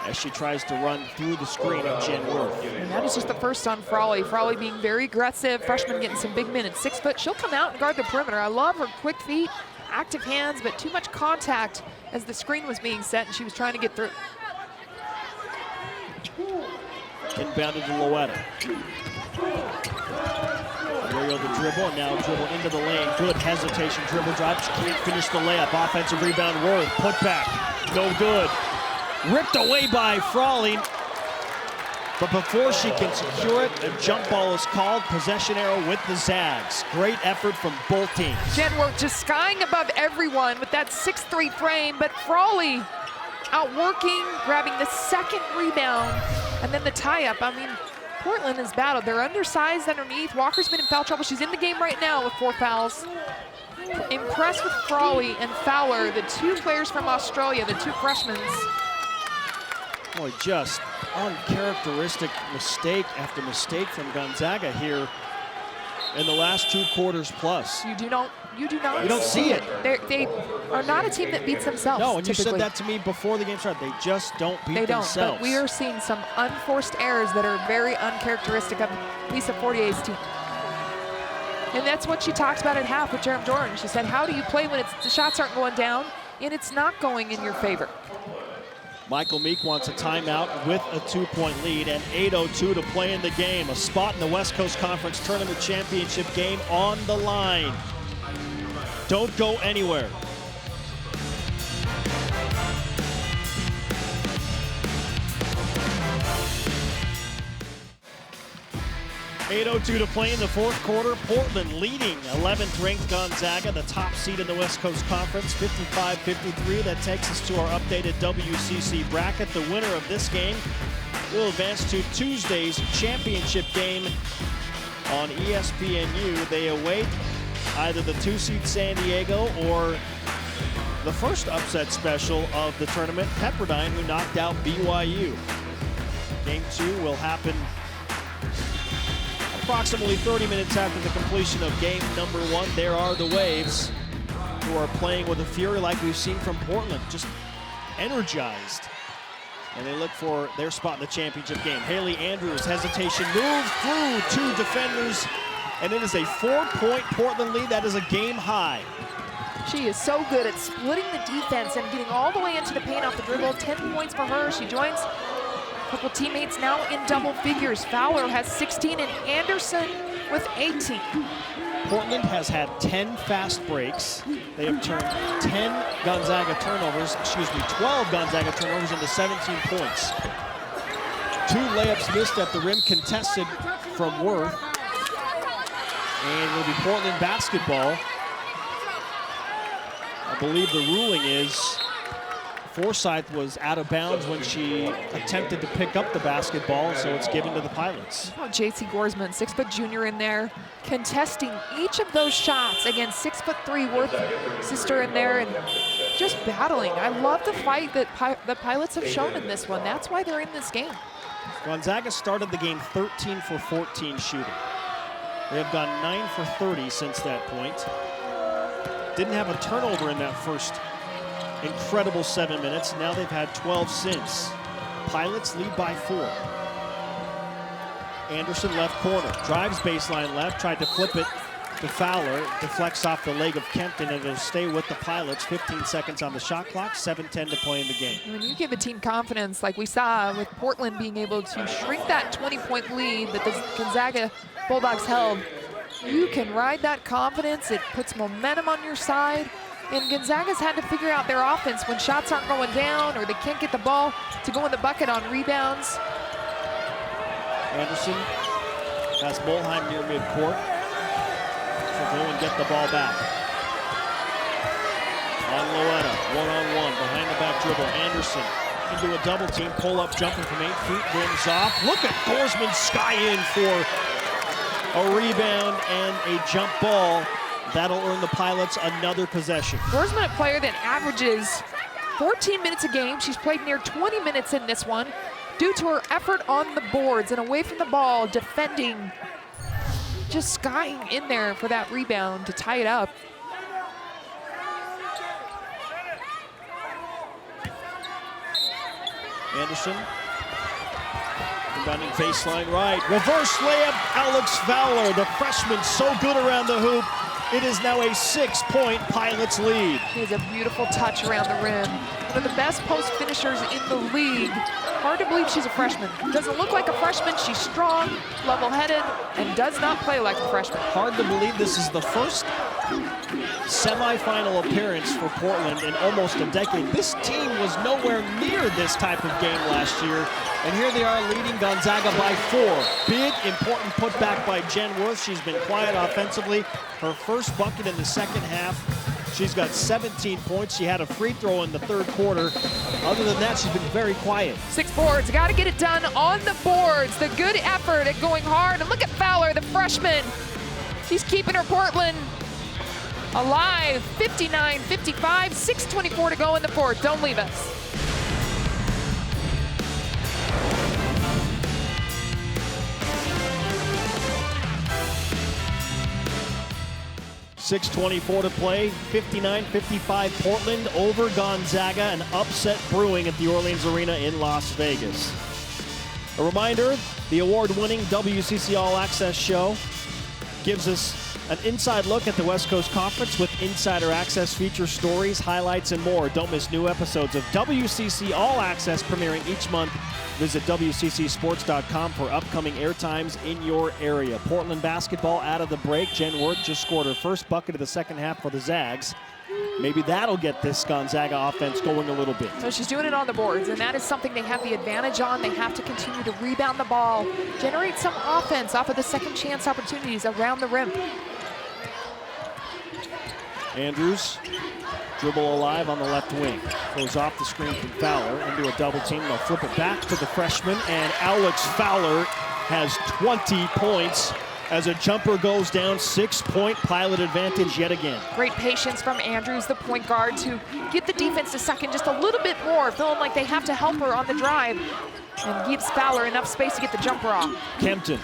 as she tries to run through the screen of Jen Worth. And that is just the first on Frawley. Frawley being very aggressive, freshman getting some big minutes. 6 foot, she'll come out and guard the perimeter. I love her quick feet, active hands, but too much contact as the screen was being set and she was trying to get through. Inbounded to Loetta. Arroyo the dribble, and now dribble into the lane. Good hesitation, dribble drive. She can't finish the layup. Offensive rebound, Worth. Put back, no good. Ripped away by Frawley. But before she can secure it, a jump ball is called. Possession arrow with the Zags. Great effort from both teams. Jen Worth just skying above everyone with that 6'3" frame, but Frawley outworking, grabbing the second rebound, and then the tie-up. I mean, Portland has battled. They're undersized underneath. Walker's been in foul trouble. She's in the game right now with 4 fouls. Impressed with Frawley and Fowler, the 2 players from Australia, the 2 freshmen. Boy, just uncharacteristic mistake after mistake from Gonzaga here in the last 2 quarters plus. You do not see it. They are not a team that beats themselves. No, and typically. you said that to me before the game started. They just don't beat They don't, themselves. but we are seeing some unforced errors that are very uncharacteristic of Lisa Fortier's team. And that's what she talked about at half with Jerem Jordan. She said, how do you play when the shots aren't going down and it's not going in your favor? Michael Meek wants a timeout with a 2-point lead and 8:02 to play in the game. A spot in the West Coast Conference Tournament Championship game on the line. Don't go anywhere. .802 to play in the 4th quarter. Portland leading 11th ranked Gonzaga, the top seed in the West Coast Conference, 55-53. That takes us to our updated WCC bracket. The winner of this game will advance to Tuesday's championship game on ESPNU. They await either the 2-seed San Diego or the first upset special of the tournament, Pepperdine, who knocked out BYU. Game 2 will happen approximately 30 minutes after the completion of game number 1. There are the Waves, who are playing with a fury like we've seen from Portland, just energized. And they look for their spot in the championship game. Haley Andrews, hesitation, moves through 2 defenders, and it is a 4-point Portland lead. That is a game high. She is so good at splitting the defense and getting all the way into the paint off the dribble. 10 points for her. She joins a couple teammates now in double figures. Fowler has 16 and Anderson with 18. Portland has had 10 fast breaks. They have turned 12 Gonzaga turnovers into 17 points. 2 layups missed at the rim, contested from Worth. And will be Portland basketball. I believe the ruling is Forsyth was out of bounds when she attempted to pick up the basketball, so it's given to the Pilots. Oh, J.C. Gorsman, 6-foot junior in there, contesting each of those shots against 6'3" Worth sister in there and just battling. I love the fight that the Pilots have shown in this one. That's why they're in this game. Gonzaga started the game 13 for 14 shooting. They have gone 9 for 30 since that point. Didn't have a turnover in that first incredible 7 minutes. Now they've had 12 since. Pilots lead by 4. Anderson left corner, drives baseline left, tried to flip it to Fowler, deflects off the leg of Kempton, and it'll stay with the Pilots. 15 seconds on the shot clock, 7:10 to play in the game. When you give a team confidence, like we saw with Portland being able to shrink that 20-point lead that the Gonzaga Bulldogs held, you can ride that confidence. It puts momentum on your side. And Gonzaga's had to figure out their offense when shots aren't going down or they can't get the ball to go in the bucket on rebounds. Anderson has Molheim near midcourt. So go and get the ball back. On Loetta, one-on-one, behind the back dribble. Anderson into a double team, pull up, jumping from 8 feet, rims off. Look at Gorsman sky in for a rebound and a jump ball. That'll earn the Pilots another possession. Gorsman, a player that averages 14 minutes a game. She's played near 20 minutes in this one due to her effort on the boards and away from the ball, defending, just skying in there for that rebound to tie it up. Anderson. Rebounding baseline right. Reverse layup, Alex Fowler, the freshman, so good around the hoop. It is now a 6-point Pilots lead. He has a beautiful touch around the rim. One of the best post finishers in the league. Hard to believe she's a freshman. Doesn't look like a freshman. She's strong, level-headed, and does not play like a freshman. Hard to believe this is the first semifinal appearance for Portland in almost a decade. This team was nowhere near this type of game last year, and here they are leading Gonzaga by 4. Big, important putback by Jen Worth. She's been quiet offensively. Her first bucket in the second half. She's got 17 points. She had a free throw in the third quarter. Other than that, she's been very quiet. 6 boards, got to get it done on the boards. The good effort at going hard. And look at Fowler, the freshman. She's keeping her Portland alive. 59-55, 6:24 to go in the fourth. Don't leave us. .6:24 to play, 59-55 Portland over Gonzaga, an upset brewing at the Orleans Arena in Las Vegas. A reminder, the award-winning WCC All Access show gives us an inside look at the West Coast Conference with insider access, feature stories, highlights, and more. Don't miss new episodes of WCC All Access premiering each month. Visit WCCSports.com for upcoming airtimes in your area. Portland basketball out of the break. Jen Worth just scored her first bucket of the second half for the Zags. Maybe that'll get this Gonzaga offense going a little bit. So she's doing it on the boards, and that is something they have the advantage on. They have to continue to rebound the ball, generate some offense off of the second chance opportunities around the rim. Andrews, dribble alive on the left wing. Goes off the screen from Fowler into a double team. They'll flip it back to the freshman, and Alex Fowler has 20 points as a jumper goes down. 6-point Pilot advantage yet again. Great patience from Andrews, the point guard, to get the defense to suck in just a little bit more, feeling like they have to help her on the drive, and gives Fowler enough space to get the jumper off. Kempton,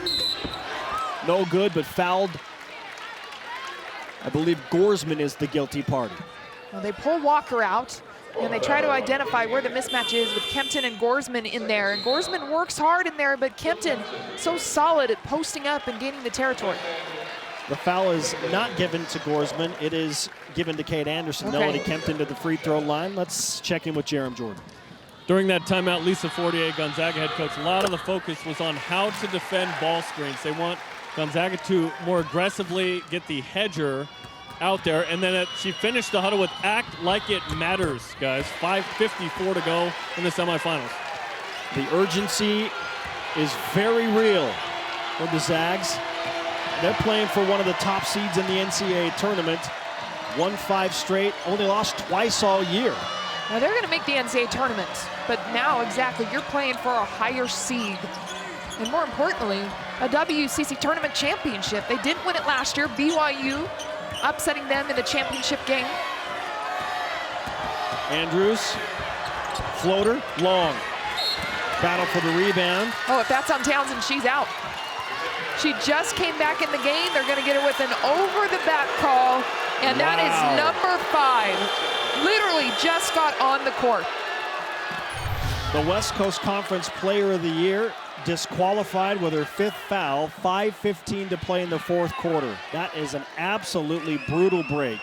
no good, but fouled. I believe Gorsman is the guilty party. Well, they pull Walker out, and they try to identify where the mismatch is with Kempton and Gorsman in there. And Gorsman works hard in there, but Kempton so solid at posting up and gaining the territory. The foul is not given to Gorsman. It is given to Kate Anderson. Okay. Melody Kempton to the free throw line. Let's check in with Jerem Jordan. During that timeout, Lisa Fortier, Gonzaga head coach, a lot of the focus was on how to defend ball screens. They want Gonzaga to more aggressively get the hedger out there, and then she finished the huddle with act like it matters, guys. 5:54 to go in the semifinals. The urgency is very real for the Zags. They're playing for one of the top seeds in the NCAA tournament. Won 5 straight, only lost twice all year. Now they're going to make the NCAA tournament, but now exactly you're playing for a higher seed. And more importantly, a WCC tournament championship. They didn't win it last year. BYU upsetting them in the championship game. Andrews, floater, long. Battle for the rebound. Oh, if that's on Townsend, she's out. She just came back in the game. They're going to get her with an over-the-back call, and that is number 5. Literally just got on the court. The West Coast Conference Player of the Year disqualified with her 5th foul. 5:15 to play in the fourth quarter. That is an absolutely brutal break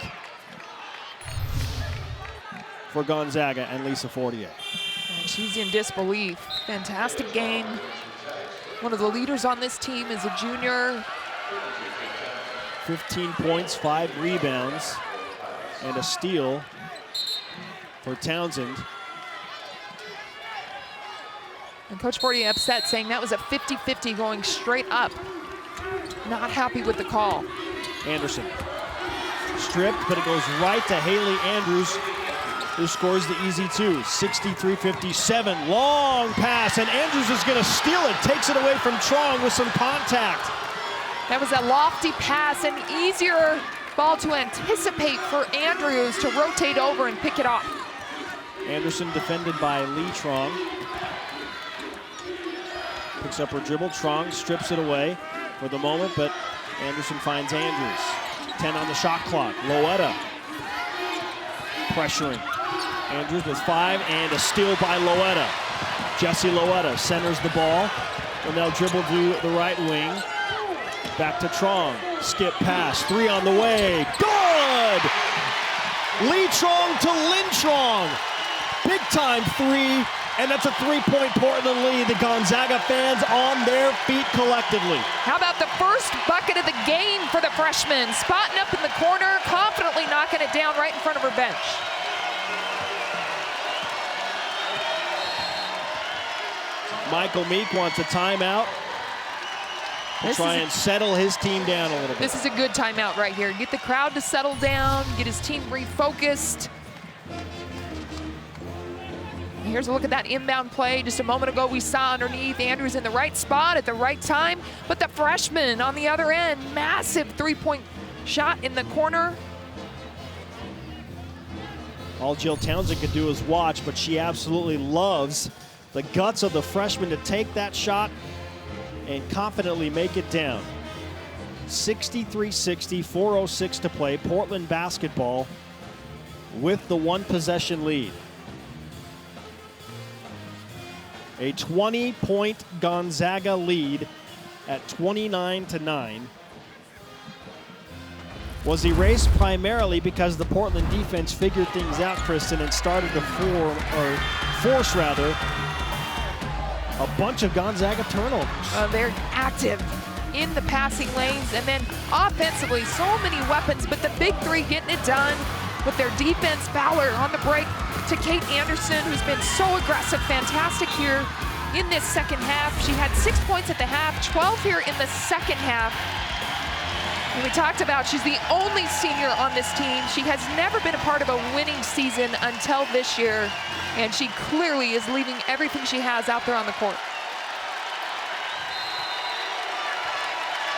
for Gonzaga and Lisa Fortier. And she's in disbelief. Fantastic game. One of the leaders on this team is a junior. 15 points, 5 rebounds, and a steal for Townsend. And Coach Fortier upset, saying that was a 50-50 going straight up. Not happy with the call. Anderson stripped, but it goes right to Haley Andrews, who scores the easy 2. 63-57, long pass, and Andrews is going to steal it. Takes it away from Trong with some contact. That was a lofty pass, an easier ball to anticipate for Andrews to rotate over and pick it off. Anderson defended by Lee Trong. Picks up her dribble. Trong strips it away for the moment, but Anderson finds Andrews. 10 on the shot clock. Loetta pressuring. Andrews with 5, and a steal by Loetta. Jesse Loetta centers the ball. And they'll dribble to the right wing. Back to Trong. Skip pass. 3 on the way. Good! Lee Trong to Lin Trong. Big time 3. And that's a 3-point Portland lead. The Gonzaga fans on their feet collectively. How about the first bucket of the game for the freshman? Spotting up in the corner, confidently knocking it down right in front of her bench. Michael Meek wants a timeout. Try and settle his team down a little bit. This is a good timeout right here. Get the crowd to settle down, get his team refocused. Here's a look at that inbound play. Just a moment ago, we saw underneath. Andrews in the right spot at the right time, but the freshman on the other end, massive 3-point shot in the corner. All Jill Townsend could do is watch, but she absolutely loves the guts of the freshman to take that shot and confidently make it down. 63-60, 4:06 to play. Portland basketball with the 1-possession lead. A 20-point Gonzaga lead at 29-9 was erased primarily because the Portland defense figured things out, Kristen, and started to force a bunch of Gonzaga turnovers. They're active in the passing lanes, and then offensively, so many weapons, but the big 3 getting it done with their defense. Fowler on the break to Kate Anderson, who's been so aggressive, fantastic here in this second half. She had 6 points at the half, 12 here in the second half. And we talked about she's the only senior on this team. She has never been a part of a winning season until this year, and she clearly is leaving everything she has out there on the court.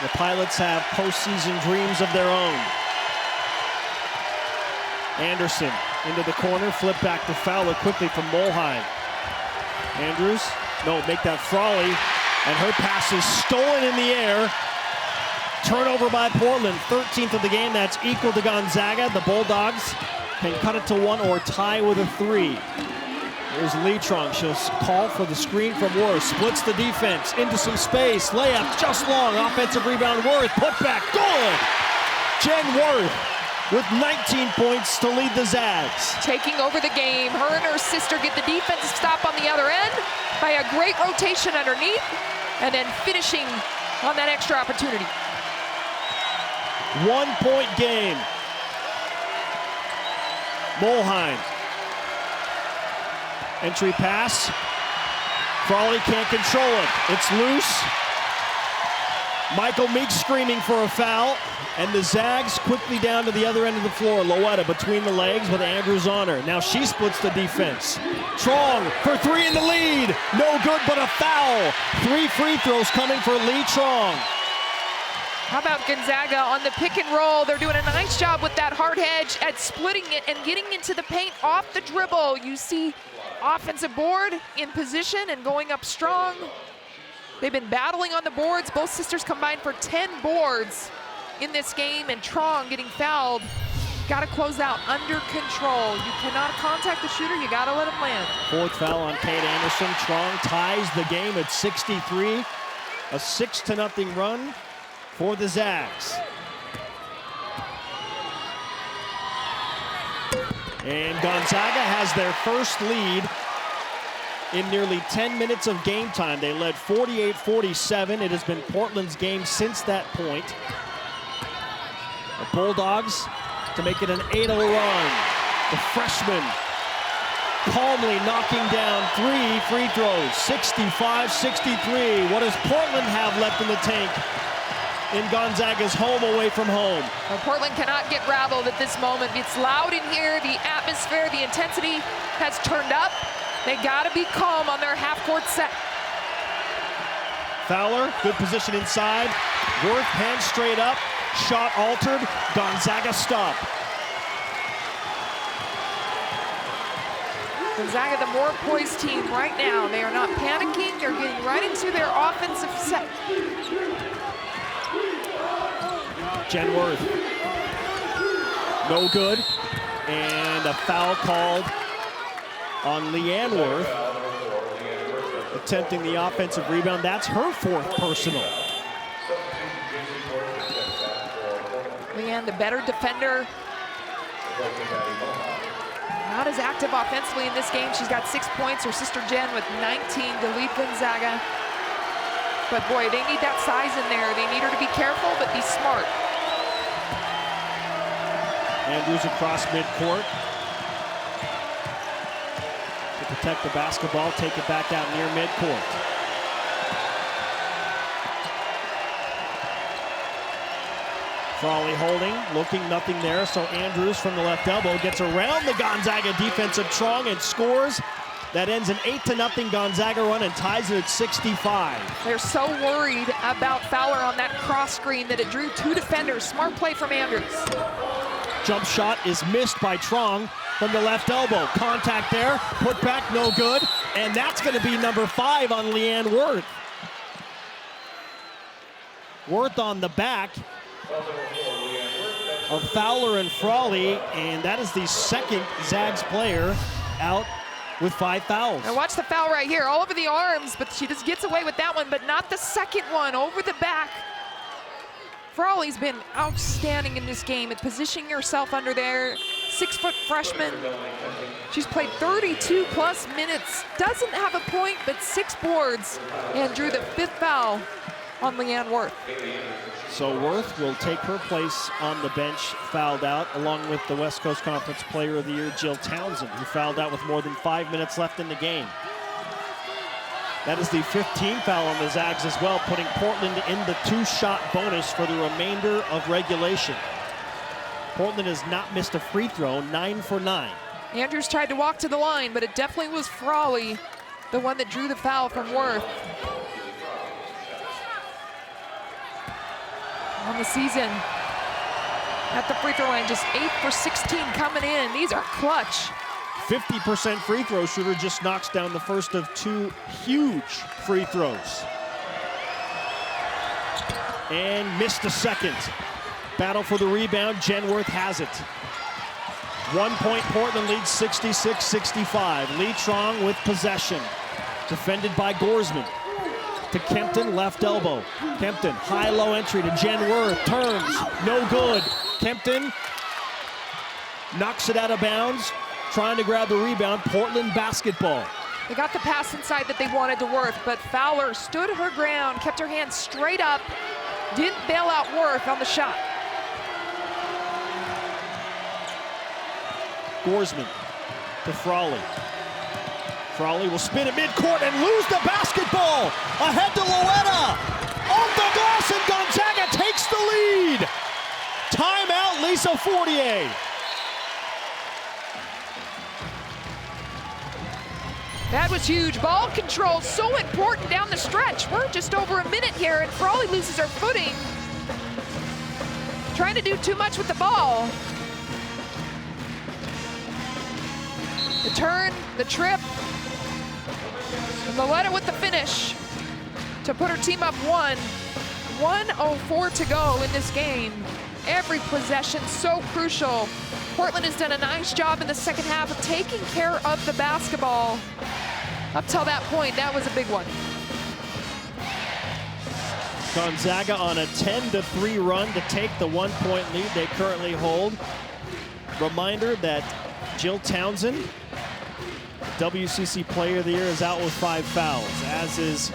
The Pilots have postseason dreams of their own. Anderson into the corner, flip back to Fowler quickly from Mulheim. Andrews, no, make that Frawley, and her pass is stolen in the air. Turnover by Portland, 13th of the game. That's equal to Gonzaga. The Bulldogs can cut it to 1 or tie with a 3. Here's Lee Trong. She'll call for the screen from Worth. Splits the defense into some space. Layup just long. Offensive rebound. Worth. Put back. Good. Jen Worth with 19 points to lead the Zags. Taking over the game. Her and her sister get the defensive stop on the other end by a great rotation underneath, and then finishing on that extra opportunity. 1-point game. Mulheim. Entry pass. Frawley can't control it. It's loose. Michael Meek screaming for a foul. And the Zags quickly down to the other end of the floor. Loetta between the legs with Andrews on her. Now she splits the defense. Trong for 3 in the lead. No good, but a foul. 3 free throws coming for Lee Trong. How about Gonzaga on the pick and roll? They're doing a nice job with that hard hedge at splitting it and getting into the paint off the dribble. You see offensive board in position and going up strong. They've been battling on the boards. Both sisters combined for 10 boards in this game, and Trong getting fouled. Got to close out under control. You cannot contact the shooter. You got to let him land. 4th foul on Kate Anderson. Trong ties the game at 63. A 6-0 run for the Zags. And Gonzaga has their first lead in nearly 10 minutes of game time. They led 48-47. It has been Portland's game since that point. The Bulldogs to make it an 8-0 run. The freshman calmly knocking down 3 free throws, 65-63. What does Portland have left in the tank in Gonzaga's home away from home? Well, Portland cannot get rattled at this moment. It's loud in here. The atmosphere, the intensity has turned up. They got to be calm on their half-court set. Fowler, good position inside. Worth, hands straight up. Shot altered. Gonzaga stop. Gonzaga, the more poised team right now. They are not panicking. They're getting right into their offensive set. Jen Worth. No good. And a foul called on Leanne Worth, attempting the offensive rebound. That's her 4th personal. Leanne, the better defender. Not as active offensively in this game. She's got 6 points. Her sister Jen with 19 to lead Gonzaga. But boy, they need that size in there. They need her to be careful, but be smart. Andrews across midcourt to protect the basketball, take it back out near midcourt. Frawley holding, looking, nothing there, so Andrews from the left elbow gets around the Gonzaga defensive Trong and scores. That ends an 8-0 Gonzaga run and ties it at 65. They're so worried about Fowler on that cross screen that it drew 2 defenders. Smart play from Andrews. Jump shot is missed by Trong from the left elbow. Contact there, put back, no good. And that's going to be number 5 on Leanne Worth. Worth on the back of Fowler and Frawley, and that is the second Zags player out with 5 fouls. Now watch the foul right here, all over the arms, but she just gets away with that one, but not the second one, over the back. Frawley's been outstanding in this game at positioning herself under there. 6-foot freshman. She's played 32 plus minutes. Doesn't have a point, but 6 boards, and drew the 5th foul on Leanne Worth. So Worth will take her place on the bench, fouled out, along with the West Coast Conference Player of the Year, Jill Townsend, who fouled out with more than 5 minutes left in the game. That is the 15th foul on the Zags as well, putting Portland in the 2-shot bonus for the remainder of regulation. Portland has not missed a free throw, 9 for 9. Andrews tried to walk to the line, but it definitely was Frawley, the one that drew the foul from Worth. On the season, at the free throw line, just 8 for 16 coming in. These are clutch. 50% free throw shooter, just knocks down the first of 2 huge free throws. And missed a second. Battle for the rebound, Jen Worth has it. 1 point, Portland leads 66-65. Lee Trong with possession. Defended by Gorsman. To Kempton, left elbow. Kempton, high-low entry to Jen Worth, turns, no good. Kempton knocks it out of bounds, trying to grab the rebound. Portland basketball. They got the pass inside that they wanted to Worth, but Fowler stood her ground, kept her hands straight up, didn't bail out Worth on the shot. Gorsman to Frawley. Frawley will spin at midcourt and lose the basketball. Ahead to Loetta. On the glass, and Gonzaga takes the lead. Timeout, Lisa Fortier. That was huge. Ball control, so important down the stretch. We're just over a minute here, and Frawley loses her footing. Trying to do too much with the ball. The turn, the trip, and Loetta with the finish to put her team up 1. 1:04 to go in this game. Every possession so crucial. Portland has done a nice job in the second half of taking care of the basketball. Up till that point, that was a big one. Gonzaga on a 10-3 run to take the 1-point lead they currently hold. Reminder that Jill Townsend, WCC Player of the Year, is out with 5 fouls, as is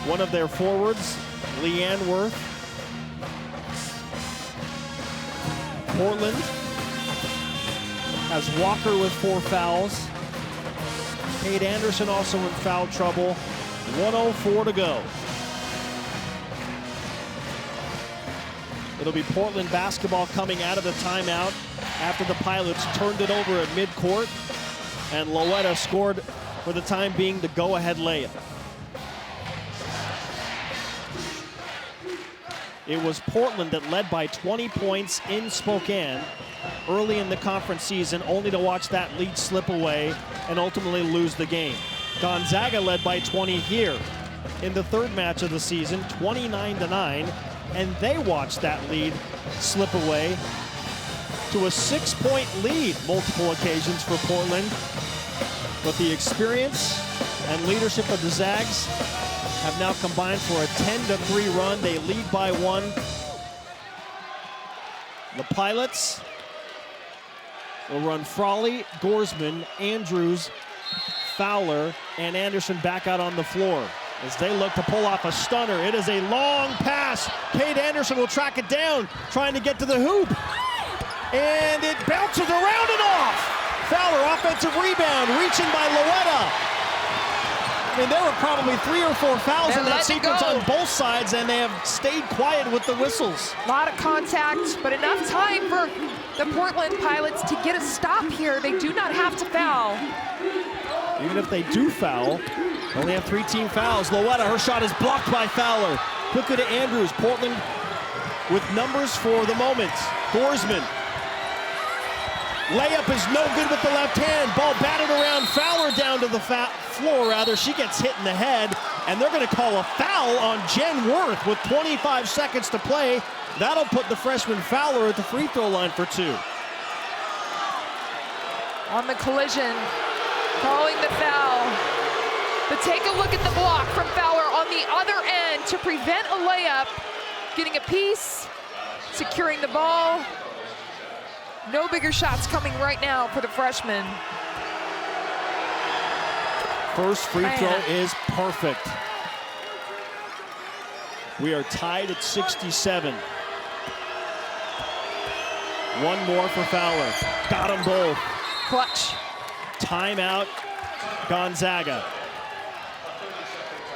one of their forwards, Leanne Worth. Portland has Walker with 4 fouls. Kate Anderson also in foul trouble. 1:04 to go. It'll be Portland basketball coming out of the timeout after the Pilots turned it over at midcourt, and Loetta scored, for the time being, the go-ahead layup. It was Portland that led by 20 points in Spokane early in the conference season, only to watch that lead slip away and ultimately lose the game. Gonzaga led by 20 here in the third match of the season, 29-9, and they watched that lead slip away to a 6-point lead multiple occasions for Portland But the experience and leadership of the Zags have now combined for a 10-3 run. They lead by 1. The Pilots will run Frawley, Gorsman, Andrews, Fowler, and Anderson back out on the floor as they look to pull off a stunner. It is a long pass. Kate Anderson will track it down, trying to get to the hoop. And it bounces around and off. Fowler, offensive rebound, reaching by Loetta. I mean, there were probably 3 or 4 fouls in that sequence on both sides, and they have stayed quiet with the whistles. A lot of contact, but enough time for the Portland Pilots to get a stop here. They do not have to foul. Even if they do foul, they only have 3 team fouls. Loetta, her shot is blocked by Fowler. Quickly to Andrews. Portland with numbers for the moment. Gorsman. Layup is no good with the left hand. Ball batted around. Fowler down to the floor, rather. She gets hit in the head, and they're going to call a foul on Jen Worth with 25 seconds to play. That'll put the freshman Fowler at the free throw line for 2. On the collision, calling the foul. But take a look at the block from Fowler on the other end to prevent a layup. Getting a piece, securing the ball. No bigger shots coming right now for the freshman. First free throw is perfect. We are tied at 67. One more for Fowler. Got them both. Clutch. Timeout, Gonzaga.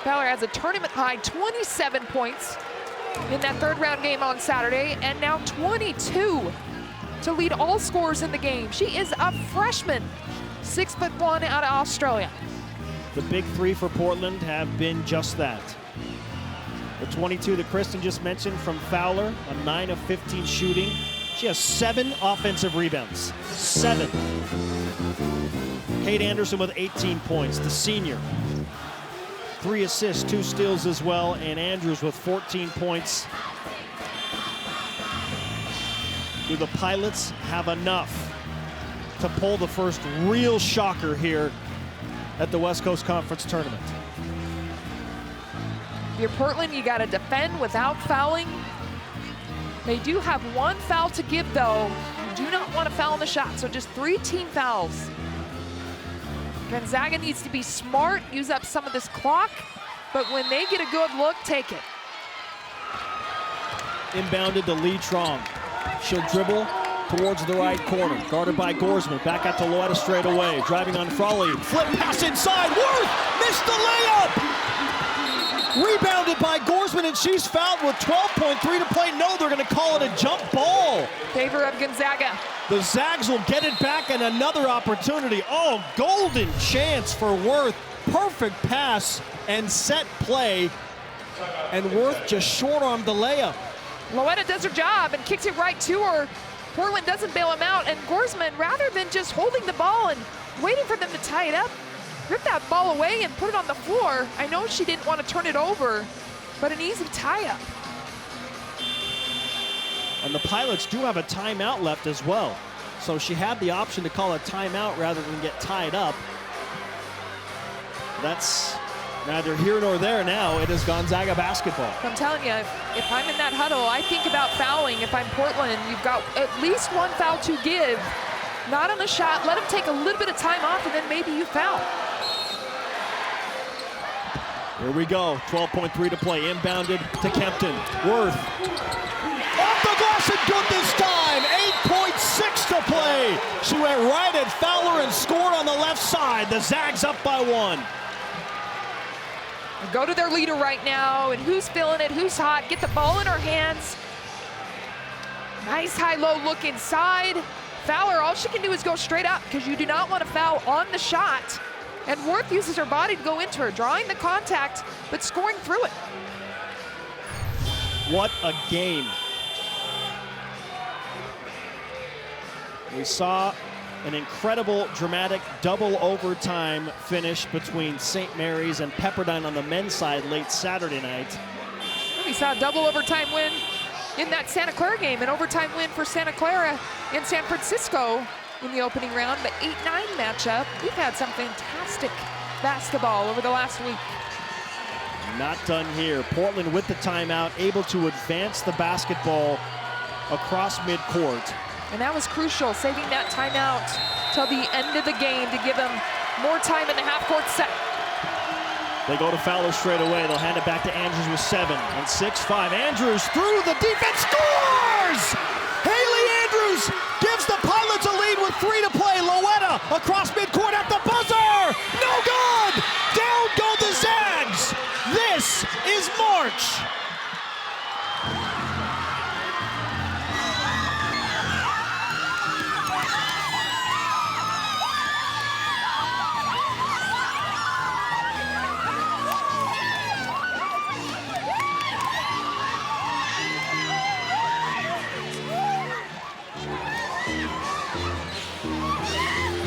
Fowler has a tournament high 27 points in that third round game on Saturday, and now 22 to lead all scorers in the game. She is a freshman, 6'1" out of Australia. The big 3 for Portland have been just that. The 22 that Kristen just mentioned from Fowler, a 9 of 15 shooting. She has 7 offensive rebounds, 7. Kate Anderson with 18 points, the senior. 3 assists, 2 steals as well, and Andrews with 14 points. Do the Pilots have enough to pull the first real shocker here at the West Coast Conference Tournament? If you're Portland, you got to defend without fouling. They do have 1 foul to give, though. You do not want to foul in the shot, so just 3 team fouls. Gonzaga needs to be smart, use up some of this clock, but when they get a good look, take it. Inbounded to Lee Trong. She'll dribble towards the right corner, guarded by Gorsman. Back out to Loetta straight away, driving on Frawley. Flip pass inside, Worth missed the layup! Rebounded by Gorsman, and she's fouled with 12.3 to play. No, they're going to call it a jump ball. Favor of Gonzaga. The Zags will get it back, and another opportunity. Oh, golden chance for Worth. Perfect pass and set play, and Worth just short-armed the layup. Loetta does her job and kicks it right to her. Portland doesn't bail him out, and Gorsman, rather than just holding the ball and waiting for them to tie it up, ripped that ball away and put it on the floor. I know she didn't want to turn it over, but an easy tie-up. And the Pilots do have a timeout left as well. So she had the option to call a timeout rather than get tied up. That's neither here nor there now. It is Gonzaga basketball. I'm telling you, if I'm in that huddle, I think about fouling. If I'm Portland, you've got at least 1 foul to give. Not on the shot, let them take a little bit of time off, and then maybe you foul. Here we go, 12.3 to play, inbounded to Kempton. Worth, off the glass and good this time, 8.6 to play. She went right at Fowler and scored on the left side. The Zags up by 1. Go to their leader right now, and who's feeling it, who's hot, get the ball in her hands. Nice high-low look inside. Fowler, all she can do is go straight up because you do not want to foul on the shot. And Worth uses her body to go into her, drawing the contact, but scoring through it. What a game. We saw an incredible, dramatic double overtime finish between St. Mary's and Pepperdine on the men's side late Saturday night. We saw a double overtime win in that Santa Clara game, an overtime win for Santa Clara in San Francisco. in the opening round, but 8-9 matchup. We've had some fantastic basketball over the last week. Not done here. Portland with the timeout, able to advance the basketball across midcourt. And that was crucial, saving that timeout till the end of the game to give them more time in the half-court set. They go to Fowler straight away. They'll hand it back to Andrews with 7 and 6-5. Andrews through the defense, scores! Haley Andrews gives the Pilots a lead with 3 to play. Loetta across midcourt at the buzzer. No good! Down go the Zags! This is March.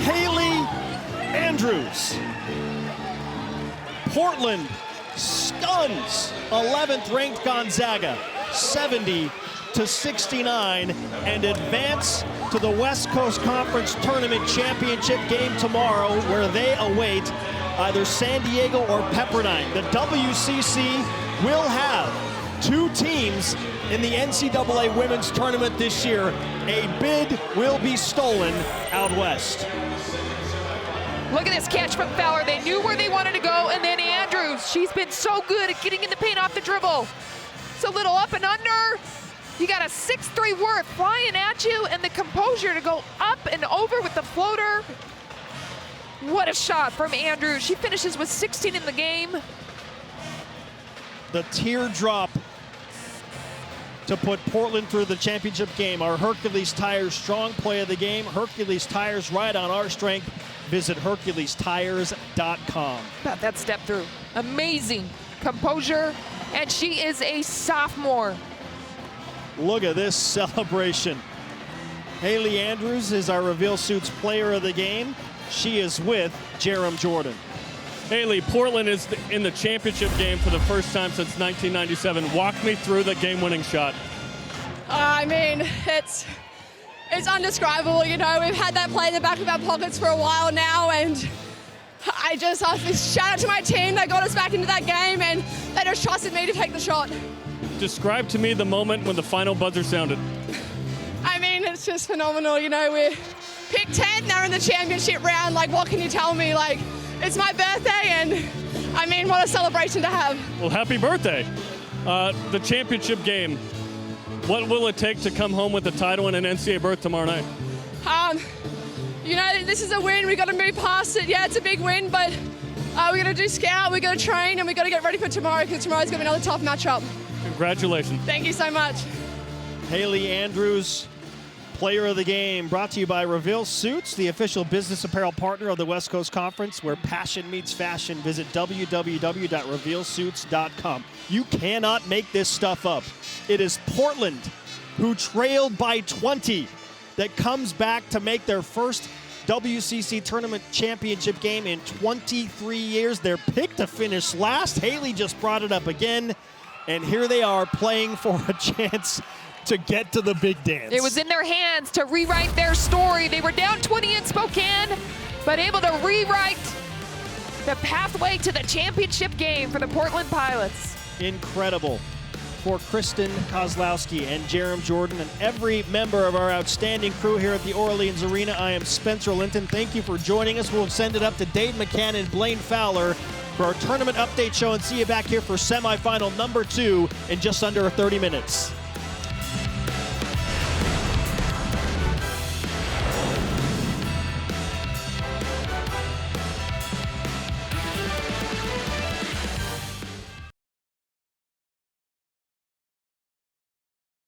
Haley Andrews. Portland stuns 11th ranked Gonzaga 70-69 and advance to the West Coast Conference Tournament Championship game tomorrow, where they await either San Diego or Pepperdine. The WCC will have 2 teams in the NCAA Women's Tournament this year. A bid will be stolen out west. Look at this catch from Fowler. They knew where they wanted to go, and then Andrews. She's been so good at getting in the paint off the dribble. It's a little up and under. You got a 6'3" Worth flying at you, and the composure to go up and over with the floater. What a shot from Andrews. She finishes with 16 in the game. The teardrop to put Portland through the championship game. Our Hercules Tires strong play of the game. Hercules Tires, right on our strength. Visit HerculesTires.com. About that step through. Amazing composure, and she is a sophomore. Look at this celebration. Haley Andrews is our Reveal Suits player of the game. She is with Jerem Jordan. Haley, Portland is in the championship game for the first time since 1997. Walk me through the game-winning shot. I mean, it's undescribable, you know. We've had that play in the back of our pockets for a while now, and I just shout out to my team. They got us back into that game, and they just trusted me to take the shot. Describe to me the moment when the final buzzer sounded. I mean, it's just phenomenal, you know. We're picked 10, now we're in the championship round. Like, what can you tell me? Like, it's my birthday, and I mean, what a celebration to have. Well, happy birthday. The championship game. What will it take to come home with the title and an NCAA berth tomorrow night? You know, this is a win. We got to move past it. Yeah, it's a big win, but we got to do scout, we got to train, and we got to get ready for tomorrow, because tomorrow's going to be another tough matchup. Congratulations. Thank you so much. Haley Andrews, player of the game, brought to you by Reveal Suits, the official business apparel partner of the West Coast Conference, where passion meets fashion. Visit www.revealsuits.com. You cannot make this stuff up. It is Portland, who trailed by 20, that comes back to make their first WCC tournament championship game in 23 years. They're picked to finish last. Haley just brought it up again, and here they are playing for a chance to get to the big dance. It was in their hands to rewrite their story. They were down 20 in Spokane, but able to rewrite the pathway to the championship game for the Portland Pilots. Incredible. For Kristen Kozlowski and Jerem Jordan and every member of our outstanding crew here at the Orleans Arena, I am Spencer Linton. Thank you for joining us. We'll send it up to Dave McCann and Blaine Fowler for our tournament update show, and see you back here for semifinal number 2 in just under 30 minutes.